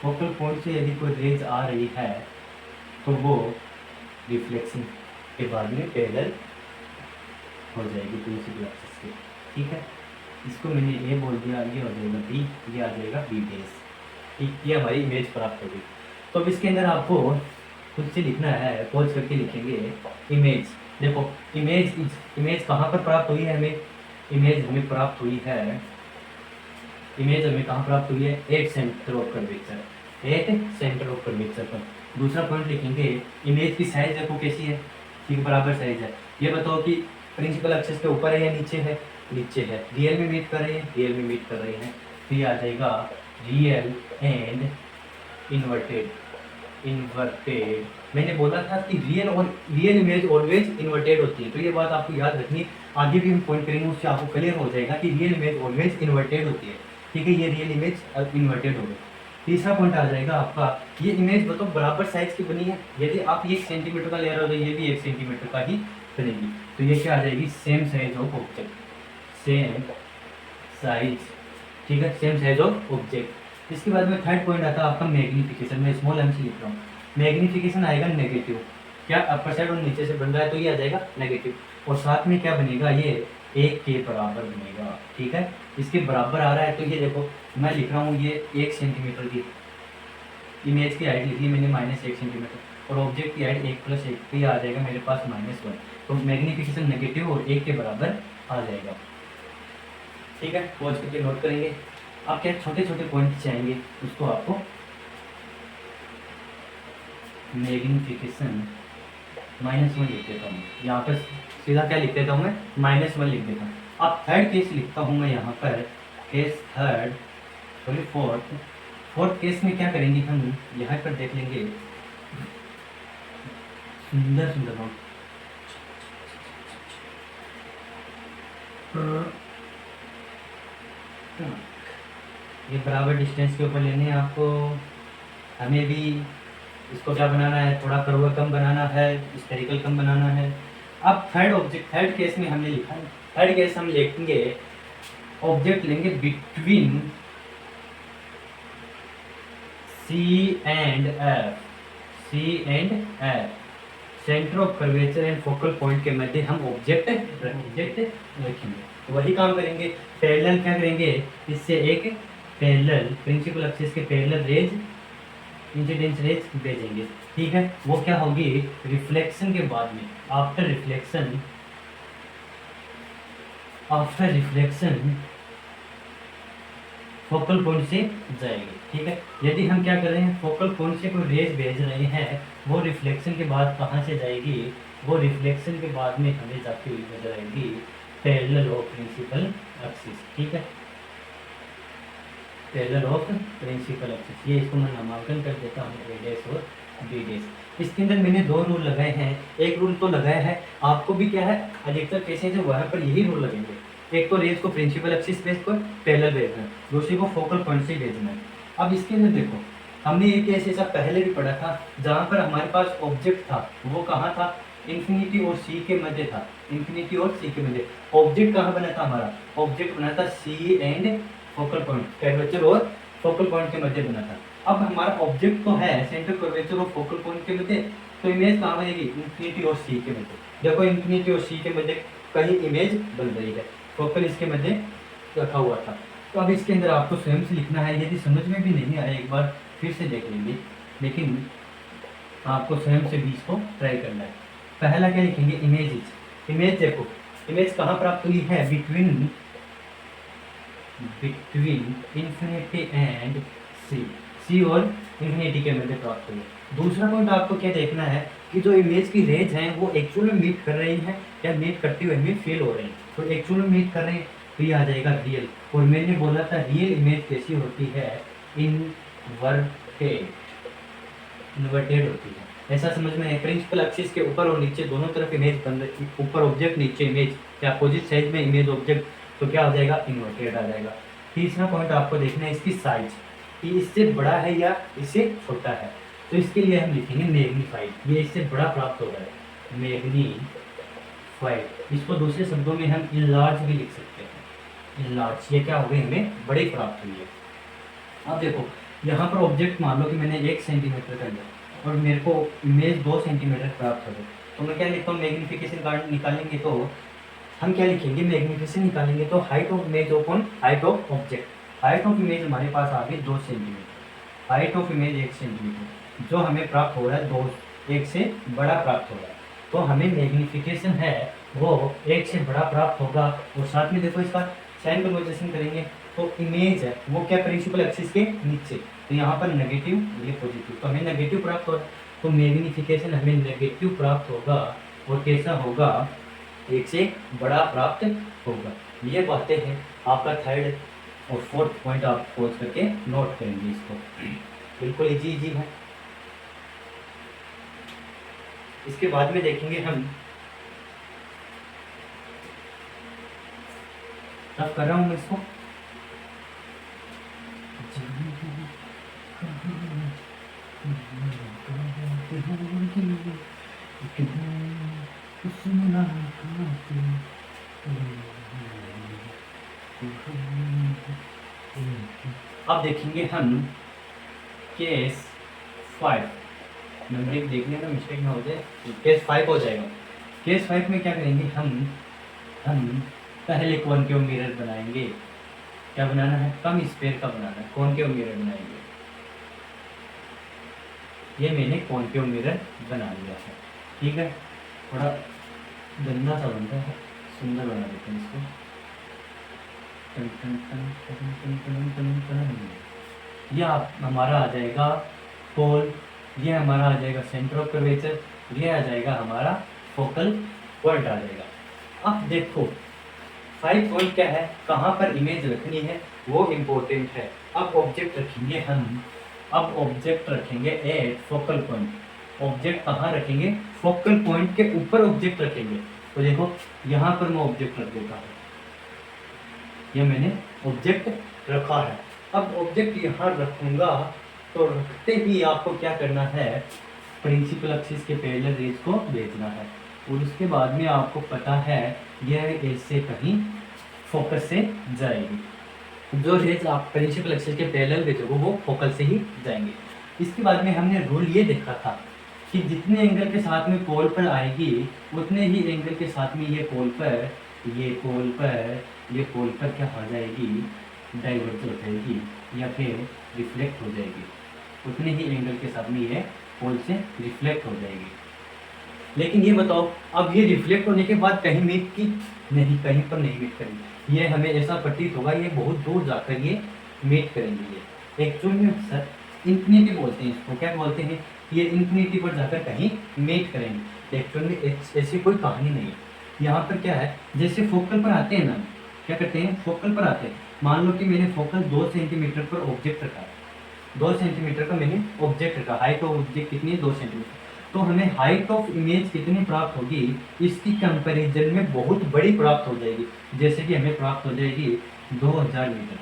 फोकल पॉइंट से यदि कोई रेज आ रही है तो वो रिफ्लेक्शन के बाद में पैरेलल हो जाएगी प्रिंसिपल एक्सिस के, ठीक है। इसको मैंने ए बोल दिया, ये हो जाएगा बी, ये आ जाएगा बी बेस, ठीक, ये हमारी इमेज प्राप्त होगी। तो अब इसके अंदर आपको खुद से लिखना है, पॉज करके लिखेंगे इमेज। देखो इमेज कहाँ पर प्राप्त हुई है हमें, इमेज हमें प्राप्त हुई है, इमेज हमें कहाँ प्राप्त हुई है, eight centre of curvature, eight centre of curvature पर। दूसरा पॉइंट लिखेंगे इमेज की साइज देखो कैसी है, ठीक बराबर साइज है। ये बताओ कि प्रिंसिपल एक्सिस के ऊपर है या नीचे है, नीचे है। रियल में मीट कर रहे हैं, रियल में मीट कर रहे हैं, तो ये आ जाएगा रियल एंड इन्वर्टेड, इन्वर्टेड। मैंने बोला था कि रियल इमेज ऑलवेज इन्वर्टेड होती है, तो ये बात आपको याद रखनी। आगे भी हम पॉइंट करेंगे उससे आपको क्लियर हो जाएगा कि रियल इमेज ऑलवेज इन्वर्टेड होती है, ठीक है। ये रियल इमेज अब इन्वर्टेड हो गई। तीसरा पॉइंट आ जाएगा आपका, ये इमेज बताओ बराबर साइज की बनी है। यदि आप 1 सेंटीमीटर का ले रहे हो तो ये भी 1 सेंटीमीटर का ही बनेगी, तो ये क्या आ जाएगी, same size of object, same size, ठीक है, सेम साइज ऑफ ऑब्जेक्ट। इसके बाद में थर्ड पॉइंट आता है आपका मैग्निफिकेशन। मैं स्मॉल एम से लिख रहा हूँ, मैग्निफिकेशन आएगा नेगेटिव, क्या अपर साइड और नीचे से बन रहा है तो ये आ जाएगा नेगेटिव। और साथ में क्या बनेगा, ये 1 के बराबर बनेगा। ठीक है, इसके बराबर आ रहा है तो ये देखो मैं लिख रहा हूँ ये 1 सेंटीमीटर की इमेज की हाइट लिख ली मैंने -1 सेंटीमीटर, और ऑब्जेक्ट की हाइट 1 + 1 तो ये आ जाएगा मेरे पास -1, तो मैग्नीफिकेशन नेगेटिव और 1 के बराबर आ जाएगा। ठीक है, पॉज करके नोट करेंगे। आप क्या छोटे छोटे पॉइंट चाहेंगे उसको आपको मैग्नीफिकेशन -1 लिख देता हूँ यहाँ पर, सीधा क्या लिख देता हूँ मैं -1 लिख देता हूँ। अब थर्ड केस लिखता हूँ मैं यहाँ पर, case third sorry fourth case में क्या करेंगे हम यहाँ पर देख लेंगे, सुंदर सुंदर नोट। ये बराबर डिस्टेंस के ऊपर लेने हैं आपको, हमें भी इसको क्या बनाना है, थोड़ा कर्व कम बनाना है, स्फेरिकल कम बनाना है। अब थर्ड केस में हमने लिखा है, थर्ड केस हम लिखेंगे ऑब्जेक्ट लेंगे between C and F, centre of curvature and focal point के मध्य हम ऑब्जेक्ट रखेंगे। तो वही काम करेंगे, पैरेलल क्या करेंगे, इससे एक पैरेलल प्रिंसिपल एक्सिस के पैरेलल रेज इंसिडेंस रेज भेजेंगे। ठीक है, वो क्या होगी, रिफ्लेक्शन के बाद में, आफ्टर रिफ्लेक्शन फोकल पॉइंट से जाएगी। ठीक है, यदि हम क्या कर रहे हैं, फोकल पॉइंट से कोई रेज भेज रहे हैं, वो रिफ्लेक्शन के बाद कहाँ से जाएगी, वो रिफ्लेक्शन के बाद में हमें जाती हुई नजर आएगी पैरेलल ऑफ प्रिंसिपल एक्सिस। ठीक है, पैरेलल ऑफ प्रिंसिपल एक्सिस, ये इसको मैं नामांकन कर देता हूँ A डैश और B डैश। इसके अंदर मैंने 2 रूल लगाए हैं, एक रूल तो लगाया है, आपको भी क्या है अधिकतर केसेस है वहाँ पर यही रूल लगेंगे, एक तो रेज को प्रिंसिपल एक्सिस बेस पर पैरेलल भेजना है, दूसरी को फोकल पॉइंट से भेजना है। अब इसके अंदर देखो हमने एक केस ऐसा पहले भी पढ़ा था जहाँ पर हमारे पास ऑब्जेक्ट था, वो कहाँ था, इन्फिनिटी और सी के मध्य था, इन्फिनिटी और सी के मध्य। ऑब्जेक्ट कहाँ बना था हमारा, ऑब्जेक्ट बना था सी एंड फोकल पॉइंट, कर्वेचर और फोकल पॉइंट के मध्य बना था। अब हमारा ऑब्जेक्ट तो है सेंटर कर्वेचर और फोकल पॉइंट के मध्य, तो इमेज कहाँ बनेगी, इन्फिनिटी और सी के मध्य। देखो इन्फिनिटी और सी के मध्य कहीं इमेज बन रही है, फोकल इसके मध्य रखा हुआ था। तो अब इसके अंदर आपको स्वयं से लिखना है, यदि समझ में भी नहीं आया एक बार फिर से देख लेंगे, लेकिन आपको स्वयं से भी इसको ट्राई करना है। पहला क्या लिखेंगे, इमेज देखो इमेज कहाँ प्राप्त हुई है, बिटवीन इन्फिनिटी एंड सी और इन्फिनिटी के मध्य प्राप्त हुई है। दूसरा पॉइंट आपको क्या देखना है कि जो इमेज की रेंज है वो एक्चुअल में मीट कर रही है या मीट करते हुए हमें फेल हो रही है। तो एक्चुअल में मीट कर रहे हैं तो ये आ जाएगा रियल, और मैंने बोला था रियल इमेज कैसी होती है, इन्वर्टेड होती है। ऐसा समझ में है, प्रिंसिपल एक्सिस के ऊपर और नीचे दोनों तरफ इमेज बन रही, ऊपर ऑब्जेक्ट नीचे इमेज या अपोजिट साइड में इमेज ऑब्जेक्ट, तो क्या हो जाएगा, इन्वर्टेड आ जाएगा। तीसरा पॉइंट आपको देखना है इसकी साइज, कि इससे बड़ा है या इससे छोटा है, तो इसके लिए हम लिखेंगे मैग्नीफाइड, ये इससे बड़ा प्राप्त हो रहा है, मैग्नीफाइड। इसको दूसरे शब्दों में हम इनलार्ज भी लिख सकते हैं, इनलार्ज, ये क्या हो गई, हमें बड़ी प्राप्त हुई है। अब देखो यहाँ पर ऑब्जेक्ट मान लो कि मैंने 1 सेंटीमीटर का लिया और मेरे को इमेज 2 सेंटीमीटर प्राप्त हो गई, तो मैं क्या लिखता हूँ, मैग्नीफिकेशन कार्ड निकालेंगे तो हम क्या लिखेंगे, मैग्नीफिकेशन निकालेंगे तो height of image upon height of object. Height of image हमारे पास आ गई 2 centimetre, height of image 1 centimetre, जो हमें प्राप्त हो रहा है 1 से बड़ा प्राप्त हो रहा है, तो हमें मैग्नीफिकेशन है वो 1 से बड़ा प्राप्त होगा। और साथ में देखो इसका साइन कन्वर्जेशन करेंगे तो इमेज है वो क्या, प्रिंसिपल एक्सिस के नीचे, तो यहाँ पर नेगेटिव ये पॉजिटिव, तो हमें नेगेटिव प्राप्त हो रहा है, तो मैग्नीफिकेशन हमें नेगेटिव प्राप्त होगा और कैसा होगा, 1 से बड़ा प्राप्त होगा। ये बातें हैं, आपका थर्ड और फोर्थ पॉइंट आप खोज करके नोट करेंगे इसको, बिल्कुल इजी है। इसके बाद में देखेंगे हम, अब कर रहा हूँ मैं इसको, अब देखेंगे हम केस 5, नंबरिंग देखने में मिस्टेक ना हो जाए, केस 5 हो जाएगा। केस 5 में क्या करेंगे हम पहले कॉनकेव मिरर बनाएंगे। क्या बनाना है? कम स्पेयर का बनाना है, कॉनकेव मिरर बनाएंगे। ये मैंने कॉनकेव मिरर बना लिया है, ठीक है। थोड़ा गंदा सा बनता है, सुंदर बना देते हैं इसको। टन टन टन टन टन टन टन टन। ये हमारा आ जाएगा पोल, ये हमारा आ जाएगा सेंटर ऑफ कर्वेचर, ये आ जाएगा हमारा फोकल पॉइंट आ जाएगा। अब देखो 5 पॉइंट क्या है, कहाँ पर इमेज रखनी है वो इम्पोर्टेंट है। अब ऑब्जेक्ट रखेंगे हम, अब ऑब्जेक्ट रखेंगे एट फोकल पॉइंट। ऑब्जेक्ट कहाँ रखेंगे? फोकल पॉइंट के ऊपर ऑब्जेक्ट रखेंगे। तो देखो यहाँ पर मैं ऑब्जेक्ट रख देता हूँ, ये मैंने ऑब्जेक्ट रखा है। अब ऑब्जेक्ट यहाँ रखूंगा तो रखते ही आपको क्या करना है, प्रिंसिपल एक्सिस के पैरेलल रेज को भेजना है, और उसके बाद में आपको पता है यह ऐसे कहीं फोकस से जाएगी। जो रेज आप प्रिंसिपल एक्सिस के पैरेलल भेजोगे वो फोकस से ही जाएंगे। इसके बाद में हमने रूल ये देखा था कि जितने एंगल के साथ में पोल पर आएगी उतने ही एंगल के साथ में ये पोल पर क्या हो जाएगी, डाइवर्ज हो जाएगी या फिर रिफ्लेक्ट हो जाएगी। उतने ही एंगल के साथ में ये पोल से रिफ्लेक्ट हो जाएगी। लेकिन ये बताओ, अब ये रिफ्लेक्ट होने के बाद कहीं मीट की नहीं, कहीं पर नहीं मीट करेंगे। ये हमें ऐसा प्रतीत होगा ये बहुत दूर जाकर ये मीट करेंगे। ये एक्चुअल में सर इंफिनिटी बोलते हैं इसको, क्या बोलते हैं, ये इंफिनिटी पर जाकर कहीं मीट करेंगे। एक्चुअल में ऐसी कोई कहानी नहीं है। यहाँ पर क्या है, जैसे फोकल पर आते हैं ना, क्या करते हैं, फोकल पर आते हैं। मान लो कि मैंने फोकल 2 सेंटीमीटर पर ऑब्जेक्ट रखा, 2 सेंटीमीटर का मैंने ऑब्जेक्ट रखा। हाइट ऑफ ऑब्जेक्ट कितनी है? 2 सेंटीमीटर। तो हमें हाइट ऑफ इमेज कितनी प्राप्त होगी, इसकी कंपैरिजन में बहुत बड़ी प्राप्त हो जाएगी। जैसे कि हमें प्राप्त हो जाएगी 2000 मीटर।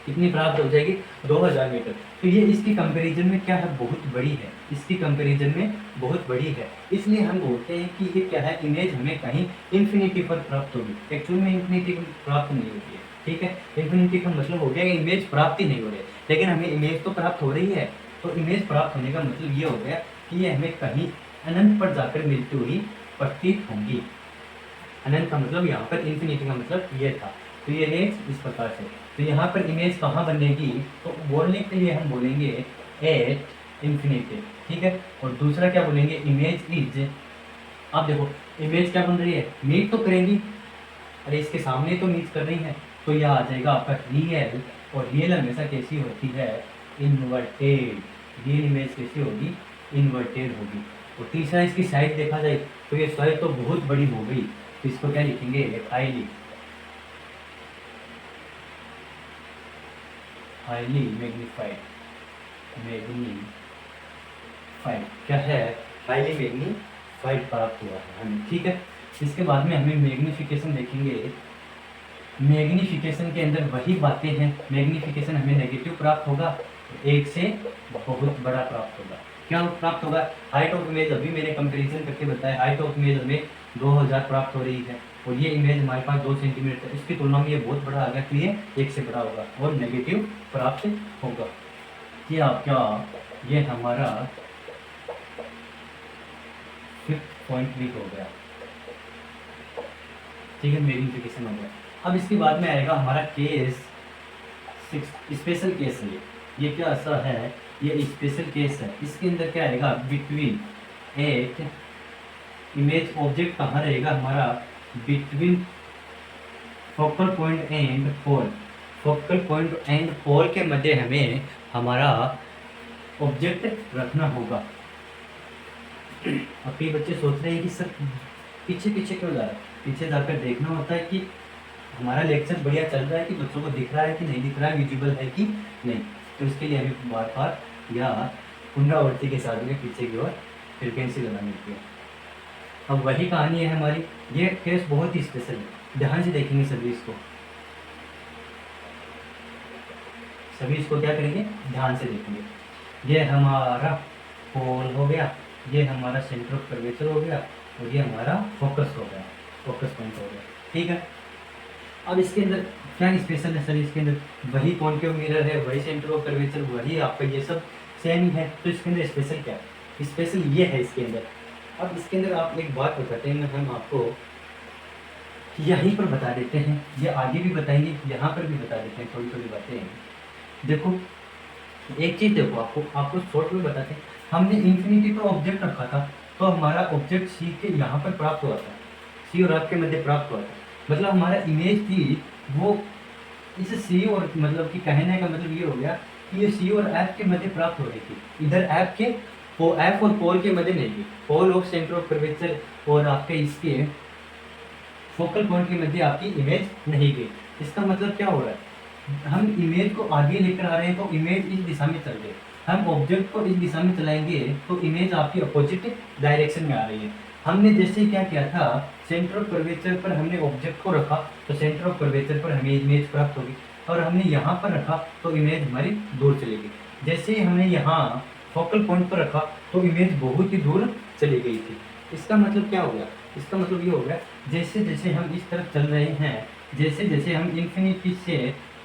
कितनी प्राप्त हो जाएगी? 2000 मीटर। तो ये इसकी कंपैरिजन में क्या है, बहुत बड़ी है, इसकी कंपैरिजन में बहुत बड़ी है। इसलिए हम बोलते हैं कि ये क्या है, इमेज हमें कहीं इन्फिनिटी पर प्राप्त होगी। एक्चुअल में इन्फिनिटी प्राप्त नहीं होती है, ठीक है। इन्फिनिटी का मतलब हो गया कि इमेज प्राप्त ही नहीं हो रही है, लेकिन हमें इमेज तो प्राप्त हो रही है। तो इमेज प्राप्त होने का मतलब ये हो गया कि ये हमें कहीं अनंत पर जाकर मिलती हुई प्रतीत होंगी। अनंत का मतलब यहाँ पर इन्फिनिटी का मतलब ये था। तो ये रेंज इस प्रकार से। तो यहाँ पर इमेज कहाँ बनेगी, तो बोलने के लिए हम बोलेंगे एट इन्फिनिटी, ठीक है। और दूसरा क्या बोलेंगे, इमेज इज। अब देखो इमेज क्या बन रही है, मीट तो करेंगी, अरे इसके सामने तो मीट कर रही है। तो यह आ जाएगा आपका रियल, और रियल हमेशा कैसी होती है, इन्वर्टेड। रियल इमेज कैसी होगी, इन्वर्टेड होगी। और तीसरा इसकी साइज देखा जाए तो ये साइज तो बहुत बड़ी हो गई। तो इसको क्या लिखेंगे, हाईली मैग्नीफाइड। क्या है, हाईली मैग्नीफाइड प्राप्त हुआ है हमें, ठीक है। इसके बाद में हमें मैग्नीफिकेशन देखेंगे। मैग्नीफिकेशन के अंदर वही बातें हैं। मैग्नीफिकेशन हमें नेगेटिव प्राप्त होगा, एक से बहुत बड़ा प्राप्त होगा। क्या प्राप्त होगा, हाइट ऑफ इमेज अभी मैंने कंपैरिजन करके बताया, हाइट ऑफ इमेज हमें 2000 प्राप्त हो रही है, और ये इमेज हमारे पास 2 सेंटीमीटर है। इसकी तुलना में ये बहुत बड़ा आ गया, तो ये 1 से बड़ा होगा और नेगेटिव प्राप्त होगा। ये आपका, ये हमारा 5th पॉइंट भी हो गया, ठीक है, मैग्नीफिकेशन हो गया। अब इसके बाद में आएगा हमारा केस 6, स्पेशल केस है। ये क्या ऐसा है, ये स्पेशल केस है। इसके अंदर क्या आएगा, बिटवीन एट इमेज ऑब्जेक्ट कहाँ रहेगा हमारा, between focal point and pole. Focal point and pole के मध्य हमें हमारा ऑब्जेक्ट रखना होगा। अब कई बच्चे सोच रहे हैं कि सर पीछे पीछे क्यों जा रहा है, पीछे जाकर देखना होता है कि हमारा लेक्चर बढ़िया चल रहा है कि बच्चों को दिख रहा है कि नहीं दिख रहा है, विजिबल है कि नहीं। तो इसके लिए हमें बार बार या पुनरावृत्ति के साथ में पीछे की ओर फ्रिक्वेंसी लगानी होती है। अब वही कहानी है हमारी। ये केस बहुत ही स्पेशल है, ध्यान से देखेंगे सभी इसको, सभी इसको क्या करेंगे, ध्यान से देखेंगे। ये हमारा पोल हो गया, ये हमारा सेंटर ऑफ कर्वेचर हो गया, और ये हमारा फोकस हो गया, फोकस पॉइंट हो गया, ठीक है। अब इसके अंदर क्या स्पेशल है सर, इसके अंदर वही कॉनकेव मिरर है, वही सेंटर ऑफ कर्वेचर, वही आपका ये सब सेम ही है। तो इसके अंदर स्पेशल क्या है, स्पेशल ये है इसके अंदर। अब इसके अंदर आप एक बात बताते हैं हम आपको, यहीं पर बता देते हैं, ये आगे भी बताएंगे, यहाँ पर भी बता देते हैं, थोड़ी थोड़ी बातें हैं। देखो एक चीज़ देखो, आपको आपको शॉर्ट में बताते हैं। हमने इन्फिनिटी पर ऑब्जेक्ट रखा था, तो हमारा ऑब्जेक्ट सी के यहाँ पर प्राप्त हुआ था, सी और एफ के मध्य प्राप्त हुआ था। मतलब हमारा इमेज थी वो इस सी और, मतलब कि कहने का मतलब ये हो गया कि ये सी और एफ के मध्य प्राप्त हो रही थी। इधर एफ के एफ और पोल के मध्य नहीं थी, pole of centre of curvature और आपके इसके फोकल पॉइंट के मध्य आपकी इमेज नहीं गई। इसका मतलब क्या हो रहा है, हम इमेज को आगे लेकर आ रहे हैं तो इमेज इस दिशा में चल रही है, हम ऑब्जेक्ट को इस दिशा में चलाएंगे तो इमेज आपकी अपोजिट डायरेक्शन में आ रही है। हमने जैसे क्या किया था, सेंटर ऑफ कर्वेचर पर हमने ऑब्जेक्ट को रखा तो सेंटर ऑफ कर्वेचर पर हमें इमेज प्राप्त होगी, और हमने यहाँ पर रखा तो इमेज हमारी दूर चलेगी। जैसे ही हमने यहाँ फोकल पॉइंट पर रखा तो इमेज बहुत ही दूर चली गई थी। इसका मतलब क्या हो गया, इसका मतलब ये हो गया जैसे जैसे हम इस तरफ चल रहे हैं, जैसे जैसे हम इन्फिनिटी से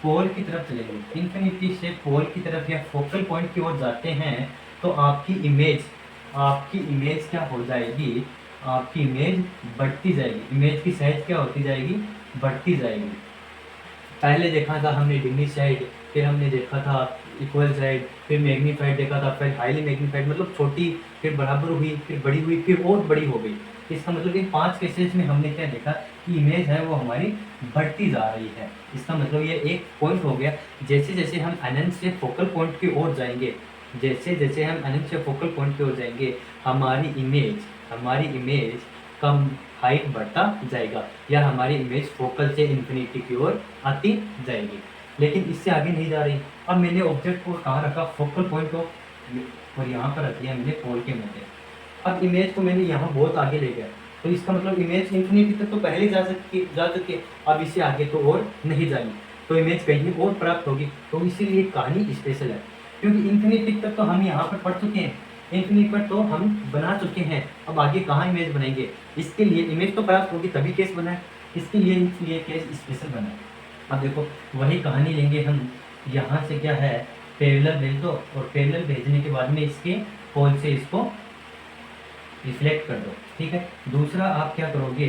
पोल की तरफ चलेंगे, इन्फिनिटी से पोल की तरफ या फोकल पॉइंट की ओर जाते हैं, तो आपकी इमेज क्या हो जाएगी, आपकी इमेज बढ़ती जाएगी। इमेज की साइज क्या होती जाएगी, बढ़ती जाएगी। पहले देखा था हमने डिमिनिश साइड, फिर हमने देखा था इक्वल साइड, फिर मैग्नीफाइड देखा था, फिर हाईली मैग्नीफाइड, मतलब छोटी, फिर बराबर हुई, फिर बड़ी हुई, फिर और बड़ी हो गई। इसका मतलब इन 5 केसेस में हमने क्या देखा कि इमेज है वो हमारी बढ़ती जा रही है। इसका मतलब ये एक पॉइंट हो गया, जैसे जैसे हम अनंत से फोकल पॉइंट की ओर जाएंगे, जैसे जैसे हम अनंत से फोकल पॉइंट की ओर जाएंगे, हमारी इमेज कम हाइट बढ़ता जाएगा, या हमारी इमेज फोकल से इन्फिनिटी की ओर आती जाएगी, लेकिन इससे आगे नहीं जा रही। अब मैंने ऑब्जेक्ट को कहाँ रखा, फोकल पॉइंट को, और यहाँ पर रख दिया मैंने पोल के मध्य। अब इमेज को मैंने यहाँ बहुत आगे ले गया, तो इसका मतलब इमेज इन्फिनिटी तक तो पहले जा चुकी, अब इससे आगे तो और नहीं जाएगी, तो इमेज कहीं और प्राप्त होगी। तो इसीलिए कहानी स्पेशल है, क्योंकि इन्फिनिटी तक तो हम यहाँ पर पढ़ चुके हैं, इन्फिनिटी पर तो हम बना चुके हैं, अब आगे कहाँ इमेज बनेंगे। इसके लिए इमेज तो प्राप्त होगी तभी केस बना है, इसलिए केस स्पेशल बना है। अब देखो वही कहानी लेंगे हम, यहाँ से क्या है, पैरेलल भेज दो, और पैरेलल भेजने के बाद में इसके पोल से इसको रिफ्लेक्ट कर दो, ठीक है। दूसरा आप क्या करोगे,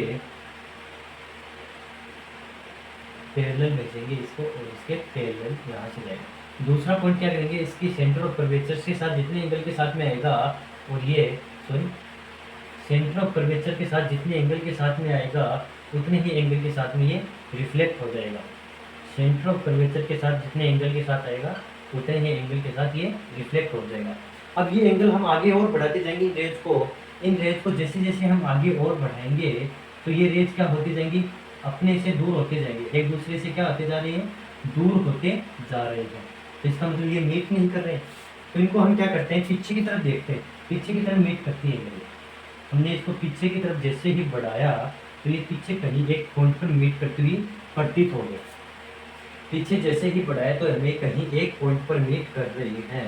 पैरेलल भेजेंगे इसको और इसके पैरेलल यहाँ से जाएगा। दूसरा पॉइंट क्या करेंगे, इसकी सेंटर ऑफ कर्वेचर के साथ जितने एंगल के साथ में आएगा, और ये सेंटर ऑफ कर्वेचर के साथ जितने एंगल के साथ में आएगा उतने ही एंगल के साथ में ये रिफ्लेक्ट हो जाएगा। सेंटर ऑफ कर्वेचर के साथ जितने एंगल के साथ आएगा उतने ही एंगल के साथ ये रिफ्लेक्ट हो जाएगा। अब ये एंगल हम आगे और बढ़ाते जाएंगे इन रेज को जैसे जैसे हम आगे और बढ़ाएंगे तो ये रेज क्या होती जाएंगी, अपने से दूर होते जाएंगे, एक दूसरे से क्या होते जा रही है, दूर होते जा रहे हैं। तो इसका मतलब ये मीट नहीं कर रहे, तो इनको हम क्या करते हैं, पीछे की तरफ देखते हैं, पीछे की तरफ मीट करती है एंगल। हमने इसको पीछे की तरफ जैसे ही बढ़ाया तो ये पीछे कहीं एक पॉइंट पर मीट करती हुई प्रतीत हो गई। पीछे जैसे ही बढ़ाया तो हमें कहीं एक पॉइंट पर मीट कर रही है,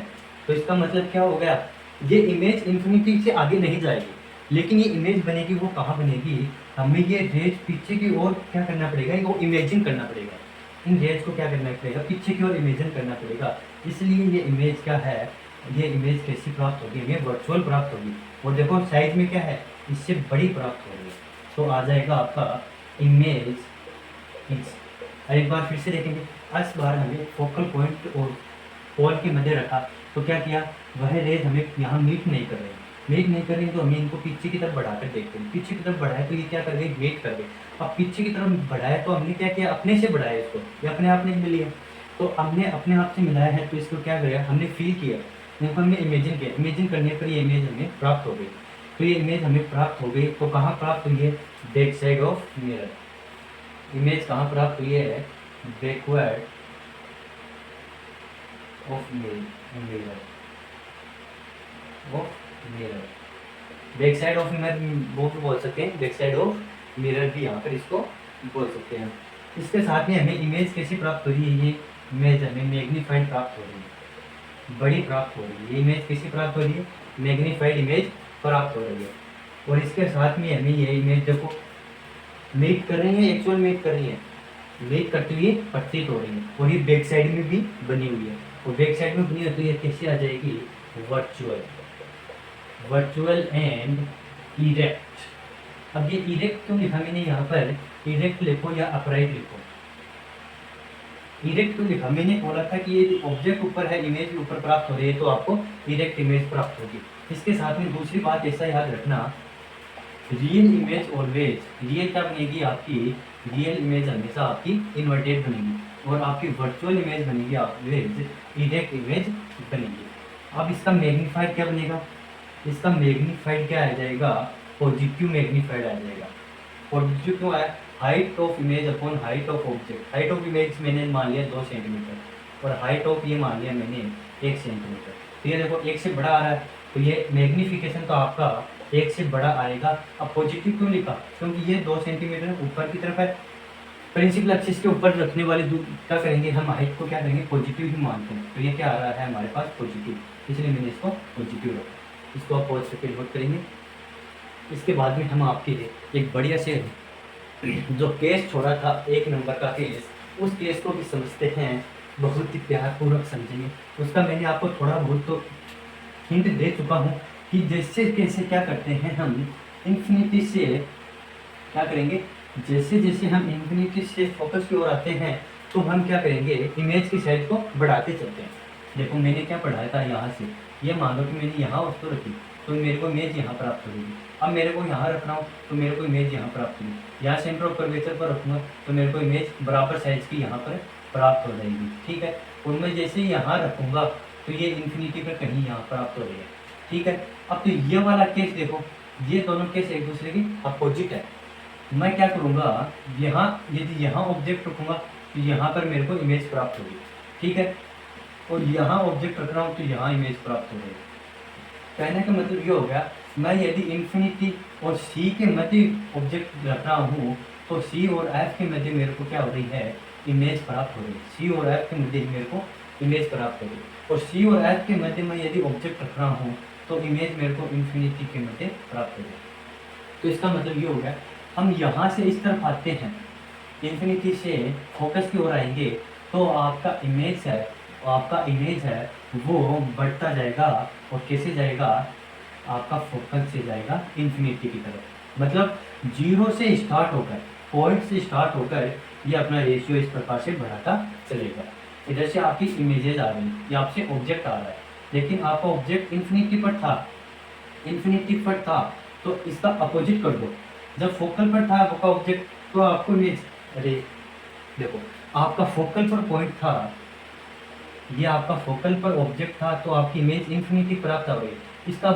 तो इसका मतलब क्या हो गया, ये इमेज इन्फिनिटी से आगे नहीं जाएगी, लेकिन ये इमेज बनेगी वो कहाँ बनेगी, हमें ये रेज पीछे की ओर क्या करना पड़ेगा, वो इमेजिन करना पड़ेगा। इन रेज को क्या करना पड़ेगा, पीछे की ओर इमेजिन करना पड़ेगा। इसलिए ये इमेज क्या है, ये इमेज कैसी प्राप्त होगी, हमें वर्चुअल प्राप्त होगी। और देखो साइज में क्या है, इससे बड़ी प्राप्त हो रही है, तो आ जाएगा आपका इमेज। एक बार फिर से देखेंगे, इस बार हमें फोकल पॉइंट और पोल के मध्य रखा, तो क्या किया, वह रेज हमें यहाँ मीट नहीं कर रही, तो हमें इनको पीछे की तरफ बढ़ाकर देखते हैं। पीछे की तरफ बढ़ाया तो ये क्या कर गई, मीट कर गई। अब पीछे की तरफ बढ़ाया तो हमने क्या किया, अपने से बढ़ाया इसको, ये अपने आप नहीं मिली है, तो हमने अपने आप से मिलाया है, तो इसको क्या करेगा, हमने फील किया, इनको हमने इमेजिन किया, इमेजिन करने पर ये इमेज हमें प्राप्त हो गई। तो ये इमेज हमें प्राप्त हो गई, तो कहाँ प्राप्त हुई है, back side of mirror. Image कहाँ प्राप्त हुई है, backward of mirror, back side of mirror वो भी बोल सकते हैं, बैक साइड ऑफ मिरर भी यहाँ पर इसको बोल सकते हैं। इसके साथ में हमें इमेज कैसी प्राप्त हो रही है, ये इमेज हमें मैग्नीफाइड प्राप्त हो रही है, बड़ी प्राप्त हो रही है। ये इमेज कैसी प्राप्त हो रही है, मैग्नीफाइड इमेज प्राप्त हो रही है। और इसके साथ में हमें ये इमेज देखो मीट कर रही है, एक्चुअल मीट कर रही है, मीट करती हुई प्रतीत हो रही है, और ये बैक साइड में भी बनी हुई है। और बैक साइड में बनी है तो ये कैसे आ जाएगी, वर्चुअल एंड इरेक्ट। अब ये इरेक्ट क्यों लिखा मैंने यहाँ पर, इरेक्ट लिखो या अपराइट लिखो। इरेक्ट क्यों लिखा? मैंने बोला था कि ये ऑब्जेक्ट ऊपर है, इमेज ऊपर प्राप्त हो रही है, तो आपको इरेक्ट इमेज प्राप्त होगी। इसके साथ में दूसरी बात ऐसा याद रखना, रियल इमेज ऑलवेज, रियल क्या बनेगी आपकी, रियल इमेज हमेशा आपकी इन्वर्टेड बनेगी, और आपकी वर्चुअल इमेज बनेगी ऑलवेज इरेक्ट इमेज बनेगी। अब इसका मैग्नीफाइड क्या बनेगा? इसका मैग्नीफाइड क्या आ जाएगा? पॉजिटिव मैग्नीफाइड आ जाएगा। पॉजिटिव क्यों आया? Height of image upon height of object. Height of image मैंने मान लिया 2 सेंटीमीटर, और हाइट ऑफ ये मान लिया मैंने 1 सेंटीमीटर। तो ये देखो 1 से बड़ा आ रहा है, तो ये मैग्नीफिकेशन तो आपका 1 से बड़ा आएगा। अब पॉजिटिव क्यों लिखा? क्योंकि ये 2 सेंटीमीटर ऊपर की तरफ है। प्रिंसिपल एक्सिस के ऊपर रखने वाली दूर क्या करेंगे हम, हाइट को क्या करेंगे, पॉजिटिव ही मानते हैं। तो ये क्या आ रहा है हमारे पास, पॉजिटिव, इसलिए मैंने इसको पॉजिटिव रखा। इसको आप पॉज करके नोट करेंगे। इसके बाद में हम आपके लिए एक बढ़िया से जो केस छोड़ा था 1 नंबर का केस, उस केस को भी समझते हैं, बहुत ही प्यारपूर्वक समझेंगे। उसका मैंने आपको थोड़ा बहुत तो हिंट दे चुका हूँ कि जैसे कैसे क्या करते हैं हम इन्फिनिटी से क्या करेंगे, जैसे जैसे हम इन्फिनिटी से फोकस की ओर आते हैं तो हम क्या करेंगे, इमेज की साइज को बढ़ाते चलते हैं। देखो मैंने क्या पढ़ाया था, यहाँ से ये मान लो कि मैंने यहाँ वस्तु रखी तो मेरे को इमेज यहाँ प्राप्त होगी। अब मेरे को यहाँ रखना हो तो मेरे को इमेज यहाँ प्राप्त होगी। यहाँ सेंटर ऑफ कर्वेचर पर रखूँगा तो मेरे को इमेज बराबर साइज की यहाँ पर प्राप्त हो जाएगी। ठीक है, और मैं जैसे यहाँ रखूँगा तो ये इन्फिनिटी पर कहीं यहाँ प्राप्त हो जाएगी। ठीक है, अब तो ये वाला केस देखो, ये दोनों केस एक दूसरे की अपोजिट है। मैं क्या करूँगा, यहाँ यदि यहाँ ऑब्जेक्ट रखूँगा तो यहाँ पर मेरे को इमेज प्राप्त होगी। ठीक है, और यहाँ ऑब्जेक्ट रख रहा हूँ तो यहाँ इमेज प्राप्त हो जाएगी। कहने का मतलब ये हो गया, मैं यदि इन्फिनिटी और सी के मध्य ऑब्जेक्ट रख रहा हूँ तो सी और एफ के मध्य मेरे को क्या हो रही है, इमेज प्राप्त हो रही है। सी और एफ के मध्य मेरे को इमेज प्राप्त हो रही है, और सी और एफ के मध्य मैं यदि ऑब्जेक्ट रख रहा हूँ तो इमेज मेरे को इन्फिनिटी के मध्य प्राप्त हो जाए। तो इसका मतलब ये हो गया, हम यहाँ से इस तरफ आते हैं, इन्फिनिटी से फोकस की ओर आएंगे तो आपका इमेज है वो बढ़ता जाएगा, और कैसे जाएगा, आपका फोकस से जाएगा इन्फिनिटी की तरफ। मतलब 0 से स्टार्ट होकर, पॉइंट से स्टार्ट होकर ये अपना रेशियो इस प्रकार से बढ़ाता चलेगा। इधर से आपकी इमेजेस आ रही है, ये आपसे ऑब्जेक्ट आ रहा है, लेकिन आपका ऑब्जेक्ट इन्फिनिटी पर था तो इसका अपोजिट कर दो। जब फोकल पर था आपका ऑब्जेक्ट तो आपको इमेज, अरे देखो आपका फोकल पर पॉइंट था, ये आपका फोकल पर ऑब्जेक्ट था तो आपकी इमेज इन्फिनिटी प्राप्त हो गई। इसका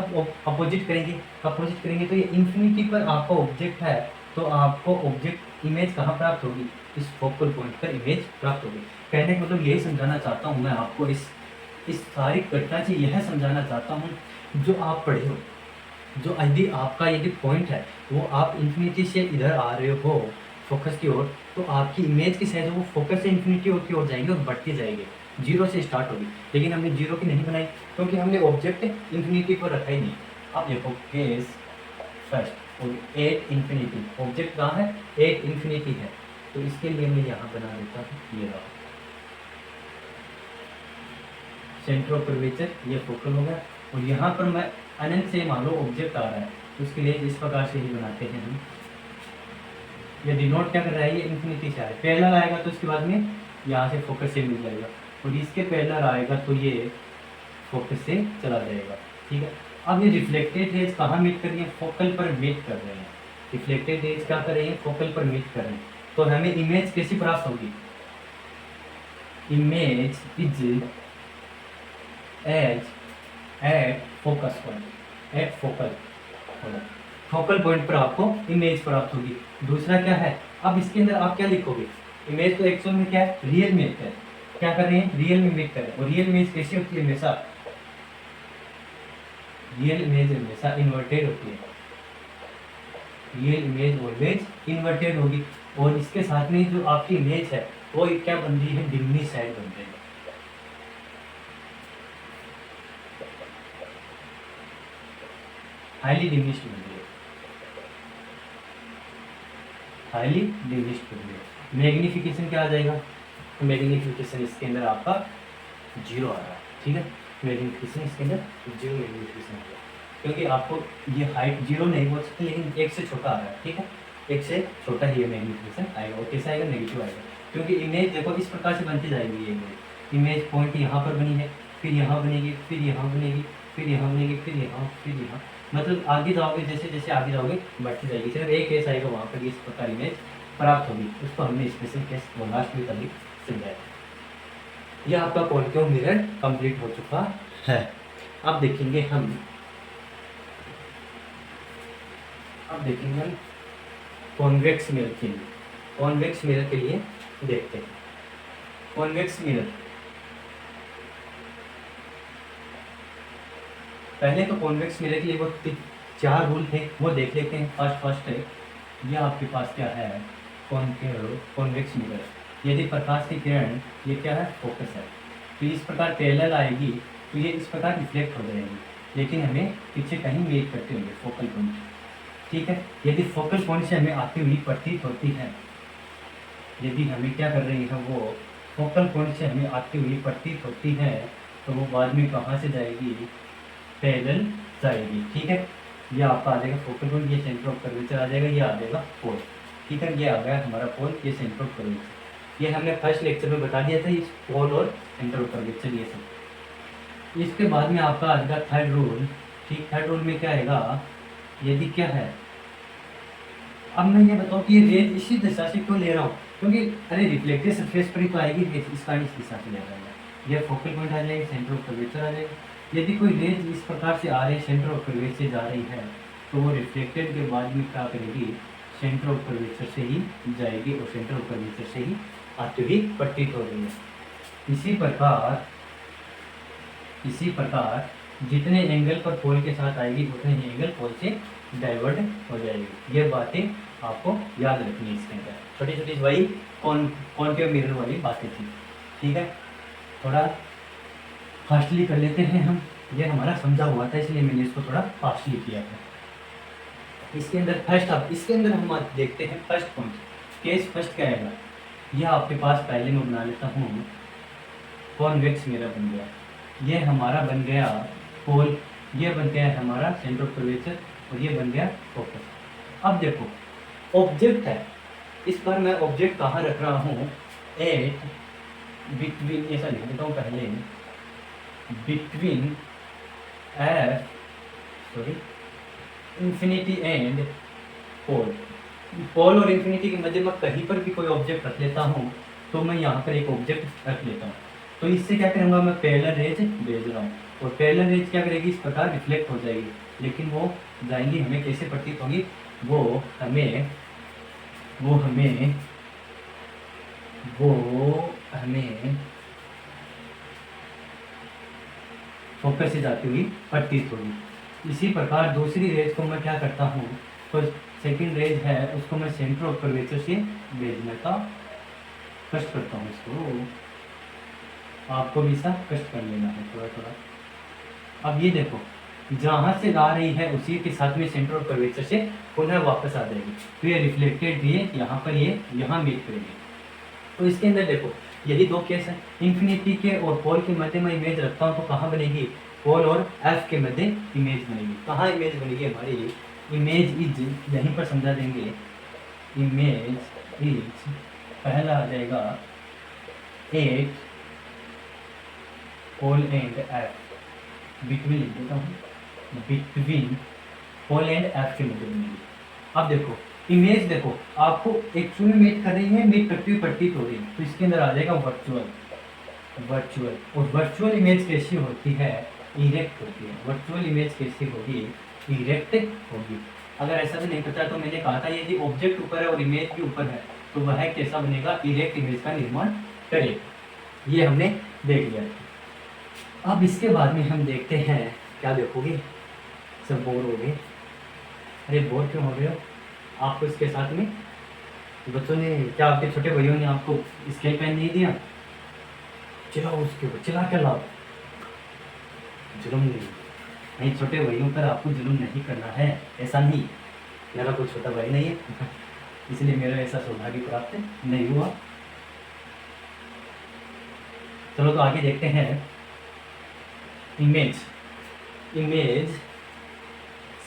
अपोजिट करेंगे तो ये इन्फिनिटी पर आपका ऑब्जेक्ट है तो आपको ऑब्जेक्ट इमेज कहाँ प्राप्त होगी, इस फोकल पॉइंट पर इमेज प्राप्त होगी। कहने का मतलब यही समझाना चाहता हूँ मैं आपको, इस सारी घटना से यह समझाना चाहता हूँ, जो आप पढ़े हो, जो यदि पॉइंट है वो आप इन्फिनिटी से इधर आ रहे हो फोकस की ओर, तो आपकी इमेज की साइज वो फोकस से इन्फिनिटी की ओर जाएंगे और बढ़ती जाएगी, 0 से स्टार्ट होगी। लेकिन हमने 0 की नहीं बनाई क्योंकि हमने ऑब्जेक्ट इन्फिनिटी पर रखा ही नहीं। अब देखो केस फर्स्ट, और 8 इन्फिनिटी, ऑब्जेक्ट कहाँ है, 8 इन्फिनिटी है, तो इसके लिए मैं यहाँ बना देता हूँ, ये रहा सेंटर ऑफ कर्वेचर, ये फोकल हो गया, और यहाँ पर मैं अनंत से मान लो ऑब्जेक्ट आ रहा है, उसके लिए इस प्रकार से ही बनाते हैं हम। ये डिनोट क्या कर रहा है, ये इन्फिनिटी से आ रहा है, पैरेलल आएगा तो उसके बाद में यहाँ से फोकस से मिल जाएगा, और इसके पैरेलल आएगा तो ये फोकस से चला जाएगा। ठीक है, अब ये रिफ्लेक्टेड रेज कहाँ मीट कर रही है, फोकल पर मीट कर रहे हैं। रिफ्लेक्टेड रेज क्या कर रही है, फोकल पर मीट कर रहे हैं, तो हमें इमेज कैसी प्राप्त होगी, image is at focus point, at focal point पर आपको इमेज प्राप्त होगी। दूसरा क्या है, अब इसके अंदर आप क्या लिखोगे, इमेज तो एक्चुअल में क्या है, रियल इमेज है, क्या कर रहे हैं, रियल इमेज कर रहे हैं, और रियल इमेज कैसी होती है, हमेशा रियल इमेज हमेशा इन्वर्टेड होती है, रियल इमेज ऑलवेज इन्वर्टेड होगी, और इसके साथ में जो आपकी इमेज है वो क्या बन रही है, डिमनी साइड बन रही है, हाईली डिमिनिश्ड बन रही है, हाईली डिमिनिश्ड बन रही है। मैग्निफिकेशन क्या आ जाएगा, तो मैग्निफिकेशन इसके अंदर आपका 0 आ रहा है। ठीक है, मैग्निफिकेशन इसके अंदर 0 मैग्निफिकेशन आ रहा है, क्योंकि आपको ये हाइट 0 नहीं बोल सकते, लेकिन 1 से छोटा आ रहा है। ठीक है, एक से छोटा ही मैग्नीफिकेशन आएगा। और कैसा आएगा? नेगेटिव आएगा, क्योंकि इमेज देखो इस प्रकार से बनती जाएगी ये इमेज पॉइंट यहाँ पर बनी है, फिर यहाँ बनेगी, फिर यहाँ बनेगी, फिर यहाँ बनेगी, फिर यहाँ, मतलब आगे जाओगे जैसे जैसे आगे जाओगे बढ़ती जाएगी। सिर्फ एक केस आएगा वहाँ पर इस प्रकार इमेज प्राप्त होगी, उसको हमने स्पेशल केस वो लास्ट में तभी समझाया। यह आपका कॉन्केव मिरर कंप्लीट हो चुका है। अब देखेंगे हम कॉन्वेक्स मिरर के लिए। कॉन्वेक्स मिरर के लिए देखते हैं। कॉन्वेक्स मिरर, पहले तो कॉन्वेक्स मिरर के लिए वो 4 रूल थे, वो देख लेते हैं। फर्स्ट है, यह आपके पास क्या है? Convex mirror. यदि प्रकाश की किरण ये क्या है? फोकस है, तो इस प्रकार पैरेलल आएगी तो ये इस प्रकार रिफ्लेक्ट हो जाएगी, लेकिन हमें पीछे कहीं मेट करते होंगे फोकल पॉइंट। ठीक है, यदि फोकल पॉइंट से हमें आती हुई प्रतीत होती है, यदि हमें क्या कर रही है वो फोकल पॉइंट से हमें आती हुई प्रतीत होती है, तो वो बाद में कहाँ से जाएगी? पैरेलल जाएगी। ठीक है, ये आपका आ जाएगा फोकल पॉइंट, ये सेंटर ऑफ कर्वेचर आ जाएगा, ये आ जाएगा पोल। ठीक है, ये आ गया हमारा पोल, ये सेंटर ऑफ कर्वेचर। ये हमने फर्स्ट लेक्चर में बता दिया था, इस पोल और सेंटर ऑफ कर्वेचर ये सब। इसके बाद में आपका आ जाएगा थर्ड रूल। ठीक, थर्ड रूल में क्या आएगा? यदि क्या है, अब मैं ये बताऊँ कि ये रेज इसी दिशा से क्यों ले रहा हूँ, क्योंकि अरे रिफ्लेक्टेड सरफेस पर ही तो आएगी रेज, इसका इस दिशा से ले रहा है। ये फोकल पॉइंट आ जाएगा, सेंटर ऑफ कर्वेचर आ जाएगा। यदि कोई रेज इस प्रकार से आ रही है, सेंटर ऑफ कर्वेचर से जा रही है, तो वो रिफ्लेक्टेड के बाद में क्या करेगी? सेंटर ऑफ कर्वेचर से ही जाएगी और सेंटर ऑफ कर्वेचर से ही आती हुई प्रतीत हो रही है। इसी प्रकार जितने एंगल पर पोल के साथ आएगी उतने ही एंगल पोल से डाइवर्ट हो जाएगी। ये बातें आपको याद रखनी है इसके अंदर, छोटी छोटी वही कॉन्केव मिरर वाली बातें थी। ठीक है, थोड़ा फास्टली कर लेते हैं हम, ये हमारा समझा हुआ था इसलिए मैंने इसको थोड़ा फास्टली किया था। इसके अंदर फर्स्ट, अब इसके अंदर हम आज देखते हैं फर्स्ट पॉइंट। केस फर्स्ट क्या आएगा? यह आपके पास पहले मैं बना लेता हूँ, कॉन्वेक्स मिरर बन गया, ये हमारा बन गया पोल, ये बन गया हमारा सेंटर ऑफ कर्वेचर, और ये बन गया फोकस। अब देखो ऑब्जेक्ट है, इस पर मैं ऑब्जेक्ट कहाँ रख रहा हूँ? एट बिटवीन, ऐसा लिख देता हूँ पहले, बिटवीन इंफिनिटी एंड पोल। पोल और इंफिनिटी के मध्य में कहीं पर भी कोई ऑब्जेक्ट रख लेता हूँ, तो मैं यहाँ पर एक ऑब्जेक्ट रख लेता हूँ। तो इससे क्या करूँगा? मैं पैरेलल रेज भेज रहा हूँ, और पैरेलल रेज क्या करेगी? इस प्रकार रिफ्लेक्ट हो जाएगी, लेकिन वो जाएंगी हमें कैसे प्रतीत होगी? वो हमें फोकस से जाती हुई प्रतीत होगी। इसी प्रकार दूसरी रेज को मैं क्या करता हूँ? तो सेकंड रेज है उसको मैं सेंटर ऑफ कर्वेचर से भेजने का कष्ट करता हूँ। इसको आपको भी सा कष्ट कर लेना है थोड़ा थोड़ा। अब ये देखो, जहाँ से ला रही है उसी के साथ में सेंटर ऑफ कर्वेचर से पुनः वापस आ जाएगी, तो ये रिफ्लेक्टेड भी है यहाँ पर, ये यहाँ मीट करेगी। तो इसके अंदर देखो यही दो केस है, इंफिनिटी के और पोल के मध्य में इमेज रखता हूँ, तो कहाँ बनेगी? पोल और एफ के मध्य इमेज बनेगी। कहाँ इमेज बनेगी हमारी? इमेज इज, यहीं पर समझा देंगे, इमेज इज पहला आ जाएगा at pole and F, between लिख देता हूँ, बिटवीन पोल एंड एफ के मध्य बनेगी। अब देखो इमेज, देखो आपको एक्चुअली मेट कर रही है, मेट करती हुई प्रतीत हो रही है, तो इसके अंदर आ जाएगा वर्चुअल। और वर्चुअल इमेज कैसी होती है? इरेक्ट होती है। वर्चुअल इमेज कैसी होगी? इरेक्ट होगी। अगर ऐसा भी नहीं पता तो मैंने कहा था यदि ऑब्जेक्ट ऊपर है और इमेज भी ऊपर है तो वह कैसा बनेगा? इरेक्ट इमेज का निर्माण करेगा। ये हमने देख लिया। अब इसके बाद में हम देखते हैं, क्या देखोगे? सब बोर हो गए? अरे बोर क्यों हो रहे हो? आपको इसके साथ में बच्चों ने, क्या आपके छोटे भाइयों ने आपको स्केल पेन नहीं दिया? चिल्लाओ उसके ऊपर, चिल्ला के लाओ, जुल्म नहीं, छोटे भाइयों पर आपको जुल्म नहीं करना है। ऐसा नहीं, मेरा कोई छोटा भाई नहीं है इसलिए मेरा ऐसा सौभाग्य प्राप्त नहीं हुआ। चलो तो आगे देखते हैं। इमेज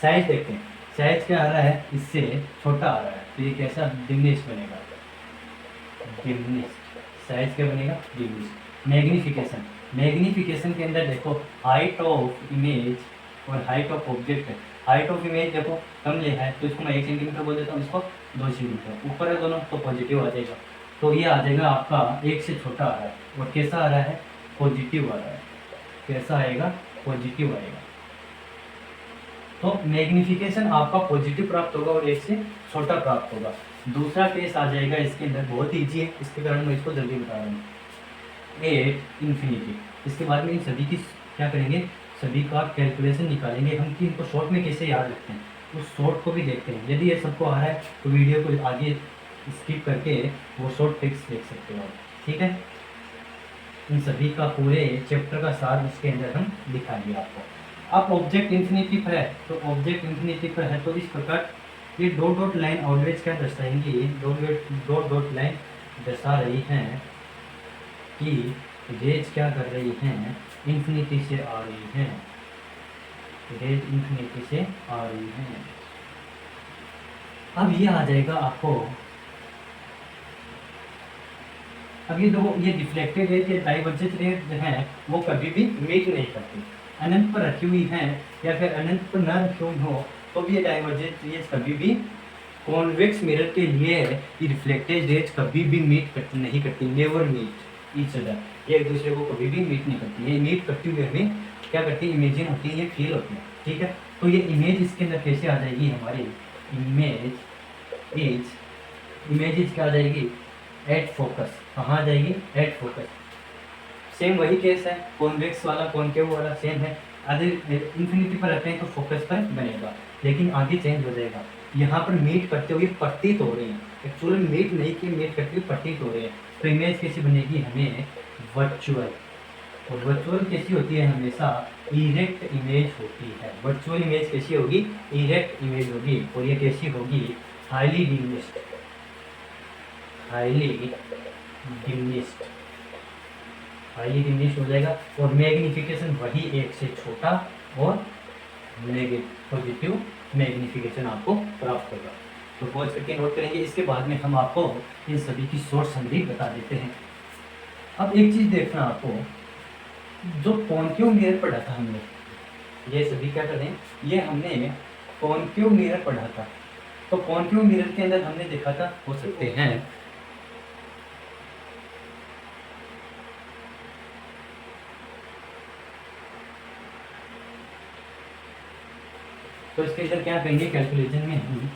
साइज देखते हैं। साइज क्या आ रहा है, इससे छोटा आ रहा है, तो ये कैसा डिमिनिश बनेगा, डिमिनिश। साइज क्या बनेगा, डिमिनिश। मैग्निफिकेशन, मैग्निफिकेशन के अंदर देखो हाइट ऑफ इमेज और हाइट ऑफ ऑब्जेक्ट है। हाइट ऑफ इमेज देखो कम ले है तो इसको मैं 1 सेंटीमीटर बोल देता हूँ, इसको 2 सेंटीमीटर, ऊपर है दोनों तो पॉजिटिव आ जाएगा, तो ये आ जाएगा आपका 1 से छोटा आ रहा है, और कैसा आ रहा है, पॉजिटिव आ रहा है, कैसा आएगा, पॉजिटिव आएगा। तो मैग्निफिकेशन आपका पॉजिटिव प्राप्त होगा और 1 से छोटा प्राप्त होगा। दूसरा केस आ जाएगा इसके अंदर, बहुत ईजी है, इसके कारण मैं इसको जल्दी बता रहा हूँ। 8 इन्फिनिटी, इसके बाद में इन सभी की क्या करेंगे, सभी का कैलकुलेशन निकालेंगे हम कि इनको शॉर्ट में कैसे याद रखते हैं, उस शॉर्ट को भी देखते हैं। यदि ये सबको आ रहा है तो वीडियो को आगे स्किप करके वो शॉर्ट ट्रिक्स देख सकते हो, ठीक है। इन सभी का पूरे चैप्टर का सार उसके अंदर हम दिखाएंगे आपको। अब ऑब्जेक्ट इन्फिनिटिव है, तो ऑब्जेक्ट इन्फिनिटिव है तो इस प्रकार ये डॉट डॉट लाइन ऑलवेज क्या दर्शाएंगी, डॉट डॉट लाइन दर्शा रही हैं कि रेज क्या कर रही हैं, इन्फिनिटी से आ रही हैं, रेज इन्फिनिटी से आ रही हैं। अब ये आ जाएगा आपको, अब ये देखो ये डिफ्लेक्टेड रेज या डाइवर्जेंट रेज है वो कभी भी मीट नहीं करती, अनंत पर रखी हुई हैं या फिर अनंत पर न रखी हुई हो तो भी ये डाइवर्जेंट रेज कभी भी कॉन्वेक्स मिरर के लिए ये रिफ्लेक्टेड रेज कभी भी मीट करती नहीं करती, नेवर मीट ईच अदर, ये एक दूसरे को कभी भी मीट नहीं करती। ये मीट करती हुई हमें क्या करती है, इमेजिन होती है, ये फील होती है, ठीक है। तो ये इमेज इसके अंदर कैसे आ जाएगी हमारी, इमेज क्या आ जाएगी, एट फोकस, कहाँ आ जाएगी, एट फोकस। सेम वही केस है, कॉन्वेक्स वाला कॉनकेव वाला सेम है, आधे इन्फिनिटी पर रखते हैं तो फोकस पर बनेगा, लेकिन आगे चेंज हो जाएगा। यहाँ पर मीट करते हुए प्रतीत हो रही है, एक्चुअली मीट नहीं कि मीट करते हुए प्रतीत हो रही है, तो इमेज कैसी बनेगी हमें, वर्चुअल। और वर्चुअल कैसी होती है, हमेशा इरेक्ट इमेज होती है। वर्चुअल इमेज कैसी होगी, इरेक्ट इमेज होगी, और ये कैसी होगी, highly diminished, highly diminished, highly diminished हो जाएगा। और मैग्निफिकेशन वही 1 से छोटा और पॉजिटिव मैग्निफिकेशन आपको प्राप्त होगा। तो पॉज करके नोट करेंगे, इसके बाद में हम आपको इन सभी की शॉर्ट समरी बता देते हैं। अब एक चीज देखना आपको, जो कॉनकेव मिरर पढ़ा था हमने, ये सभी क्या कर रहे हैं, ये हमने कॉनकेव मिरर पढ़ा था, तो कॉनकेव मिरर के अंदर हमने देखा था हो सकते हैं तो इसके अंदर क्या करेंगे, कैलकुलेशन में हम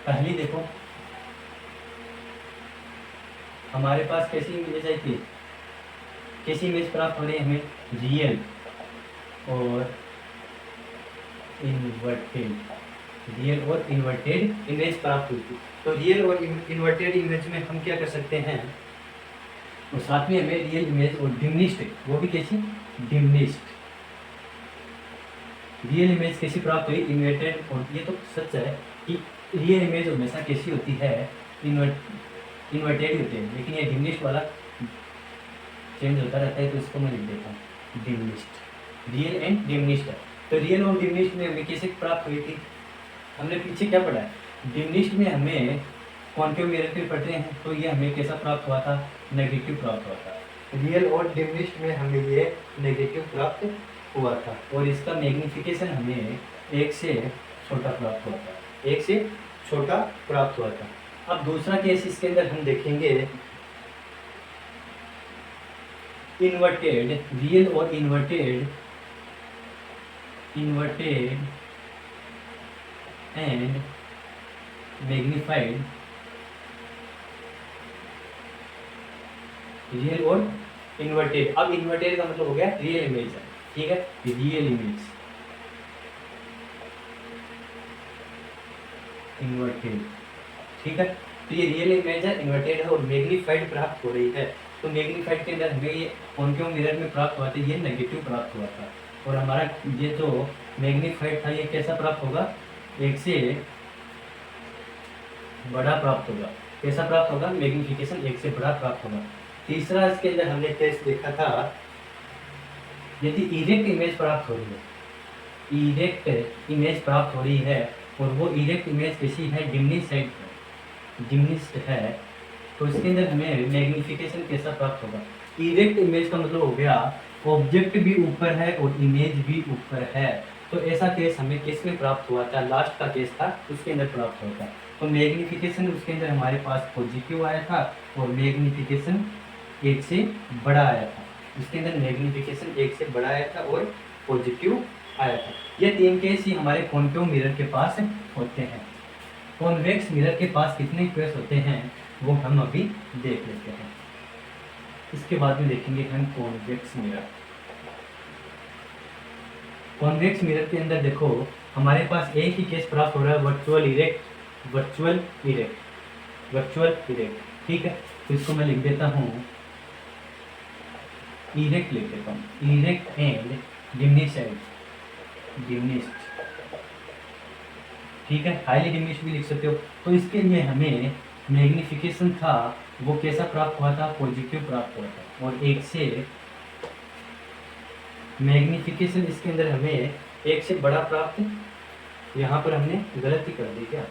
पहली देखो हमारे पास कैसी इमेज आई थी, कैसी इमेज प्राप्त हो रही है हमें, रियल और इन्वर्टेड, रियल और इन्वर्टेड इमेज प्राप्त हुई थी। तो रियल और इन्वर्टेड इमेज में हम क्या कर सकते हैं, और साथ में हमें रियल इमेज और डिमिनिश्ड, वो भी कैसी, डिमिनिश्ड रियल इमेज कैसी प्राप्त हुई, इन्वर्टेड। और ये तो सच है कि रियल इमेज हमेशा कैसी होती है, इन्वर्टेड होती है, लेकिन ये डिमिनिश्ड वाला चेंज होता रहता है, तो इसको मैं लिख देता हूँ डिमिनिश्ड, रियल एंड डिमिनिश्ड है। तो रियल और डिमिनिश्ड में हमें कैसे प्राप्त हुई थी, हमने पीछे क्या पढ़ा है, डिमिनिश्ड में हमें कॉनकेव मिरर पे पढ़ते हैं तो ये हमें कैसा प्राप्त हुआ था, नेगेटिव प्राप्त हुआ था। रियल और डिमिनिश्ड में हमें ये नेगेटिव प्राप्त हुआ था, और इसका मैग्निफिकेशन हमें 1 से छोटा प्राप्त हुआ था, 1 से छोटा प्राप्त हुआ था। अब दूसरा केस इसके अंदर हम देखेंगे, इन्वर्टेड, रियल और इन्वर्टेड एंड मैग्निफाइड, रियल और इन्वर्टेड। अब इन्वर्टेड का मतलब हो गया रियल इमेज है, ठीक है, रियल इमेज, इन्वर्टेड, ठीक है। तो ये रियल इमेज है, इन्वर्टेड है और मैग्नीफाइड प्राप्त हो रही है। तो मैग्नीफाइड के अंदर हमें ये कॉनकेव मिरर में प्राप्त हुआ था, ये नेगेटिव प्राप्त हुआ था, और हमारा ये जो मैग्नीफाइड था ये कैसा प्राप्त होगा, 1 से बड़ा प्राप्त होगा। कैसा प्राप्त होगा, मैग्निफिकेशन 1 से बड़ा प्राप्त होगा। तीसरा इसके अंदर हमने केस देखा था, यदि इरेक्ट इमेज प्राप्त हो रही है, इरेक्ट इमेज प्राप्त हो रही है, और वो इरेक्ट इमेज कैसी है, जिम्निस्ट है, तो इसके अंदर हमें मैग्नीफिकेशन कैसा प्राप्त होगा। इरेक्ट इमेज का मतलब हो गया ऑब्जेक्ट भी ऊपर है और इमेज भी ऊपर है। तो ऐसा केस हमें किस में प्राप्त हुआ था, लास्ट का केस था उसके अंदर प्राप्त हुआ था। तो मैग्नीफिकेशन उसके अंदर हमारे पास पॉजिटिव आया था, और मैग्नीफिकेशन 1 से बड़ा आया था। इसके अंदर मैग्नीफिकेशन 1 से बड़ा आया था और पॉजिटिव आया था। ये 3 केस ही हमारे कॉन्केव मिरर के पास होते हैं। कॉन्वेक्स मिरर के पास कितने केस होते हैं वो हम अभी देख लेते हैं। इसके बाद में देखेंगे हम कॉन्वेक्स मिरर। कॉन्वेक्स मिरर के अंदर देखो हमारे पास एक ही केस प्राप्त हो रहा है, वर्चुअल इरेक्ट। ठीक है, तो इसको मैं लिख देता हूँ, इरेक्ट लिख देता हूँ, इरेक्ट एंड डिमिनिश्ड। ठीक है, हाईली डिमिनिश्ड भी लिख सकते हो। तो इसके लिए हमें मैग्नीफिकेशन था वो कैसा प्राप्त हुआ था, पॉजिटिव प्राप्त हुआ था, और 1 से मैग्नीफिकेशन इसके अंदर हमें 1 से बड़ा प्राप्त, यहाँ पर हमने गलती कर दी क्या,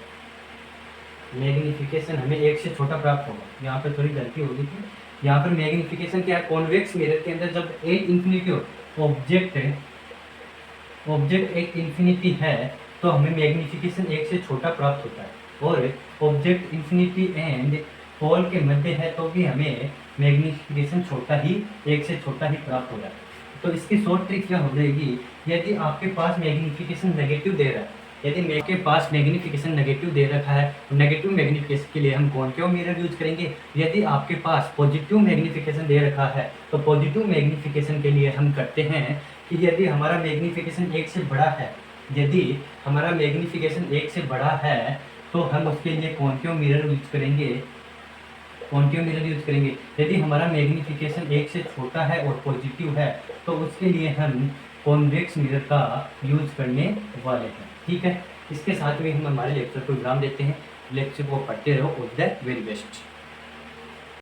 मैग्नीफिकेशन हमें 1 से छोटा प्राप्त होगा, यहाँ पर थोड़ी गलती हो गई थी। यहाँ पर मैग्नीफिकेशन क्या है, कॉन्वेक्स मिरर के अंदर जब एक इन्फिनिटी ऑब्जेक्ट एक इन्फिनिटी है तो हमें मैग्नीफिकेशन 1 से छोटा प्राप्त होता है, और ऑब्जेक्ट इन्फिनिटी एंड पोल के मध्य है तो भी हमें मैग्नीफिकेशन छोटा ही 1 से छोटा ही प्राप्त हो रहा है। तो इसकी शॉर्ट ट्रिक क्या हो जाएगी, यदि आपके पास मैग्नीफिकेशन नेगेटिव दे रहा है, यदि मेरे पास मैग्नीफिकेशन नेगेटिव दे रखा है, नेगेटिव मैग्नीफिकेशन के लिए हम कॉन्केव मिरर यूज करेंगे। यदि आपके पास पॉजिटिव मैग्नीफिकेशन दे रखा है तो पॉजिटिव मैग्नीफिकेशन के लिए हम करते हैं कि यदि हमारा मैग्नीफिकेशन 1 से बड़ा है, यदि हमारा मैग्नीफिकेशन 1 से बड़ा है तो हम उसके लिए कॉन्केव मिरर यूज करेंगे। यदि हमारा मैग्नीफिकेशन 1 से छोटा है और पॉजिटिव है तो उसके लिए हम कॉन्वेक्स मिरर का यूज करने वाले हैं। ठीक है, इसके साथ में हम हमारे लेक्चर को विराम देते हैं। लेक्चर को पढ़ते रहो, ऑल द वेरी बेस्ट।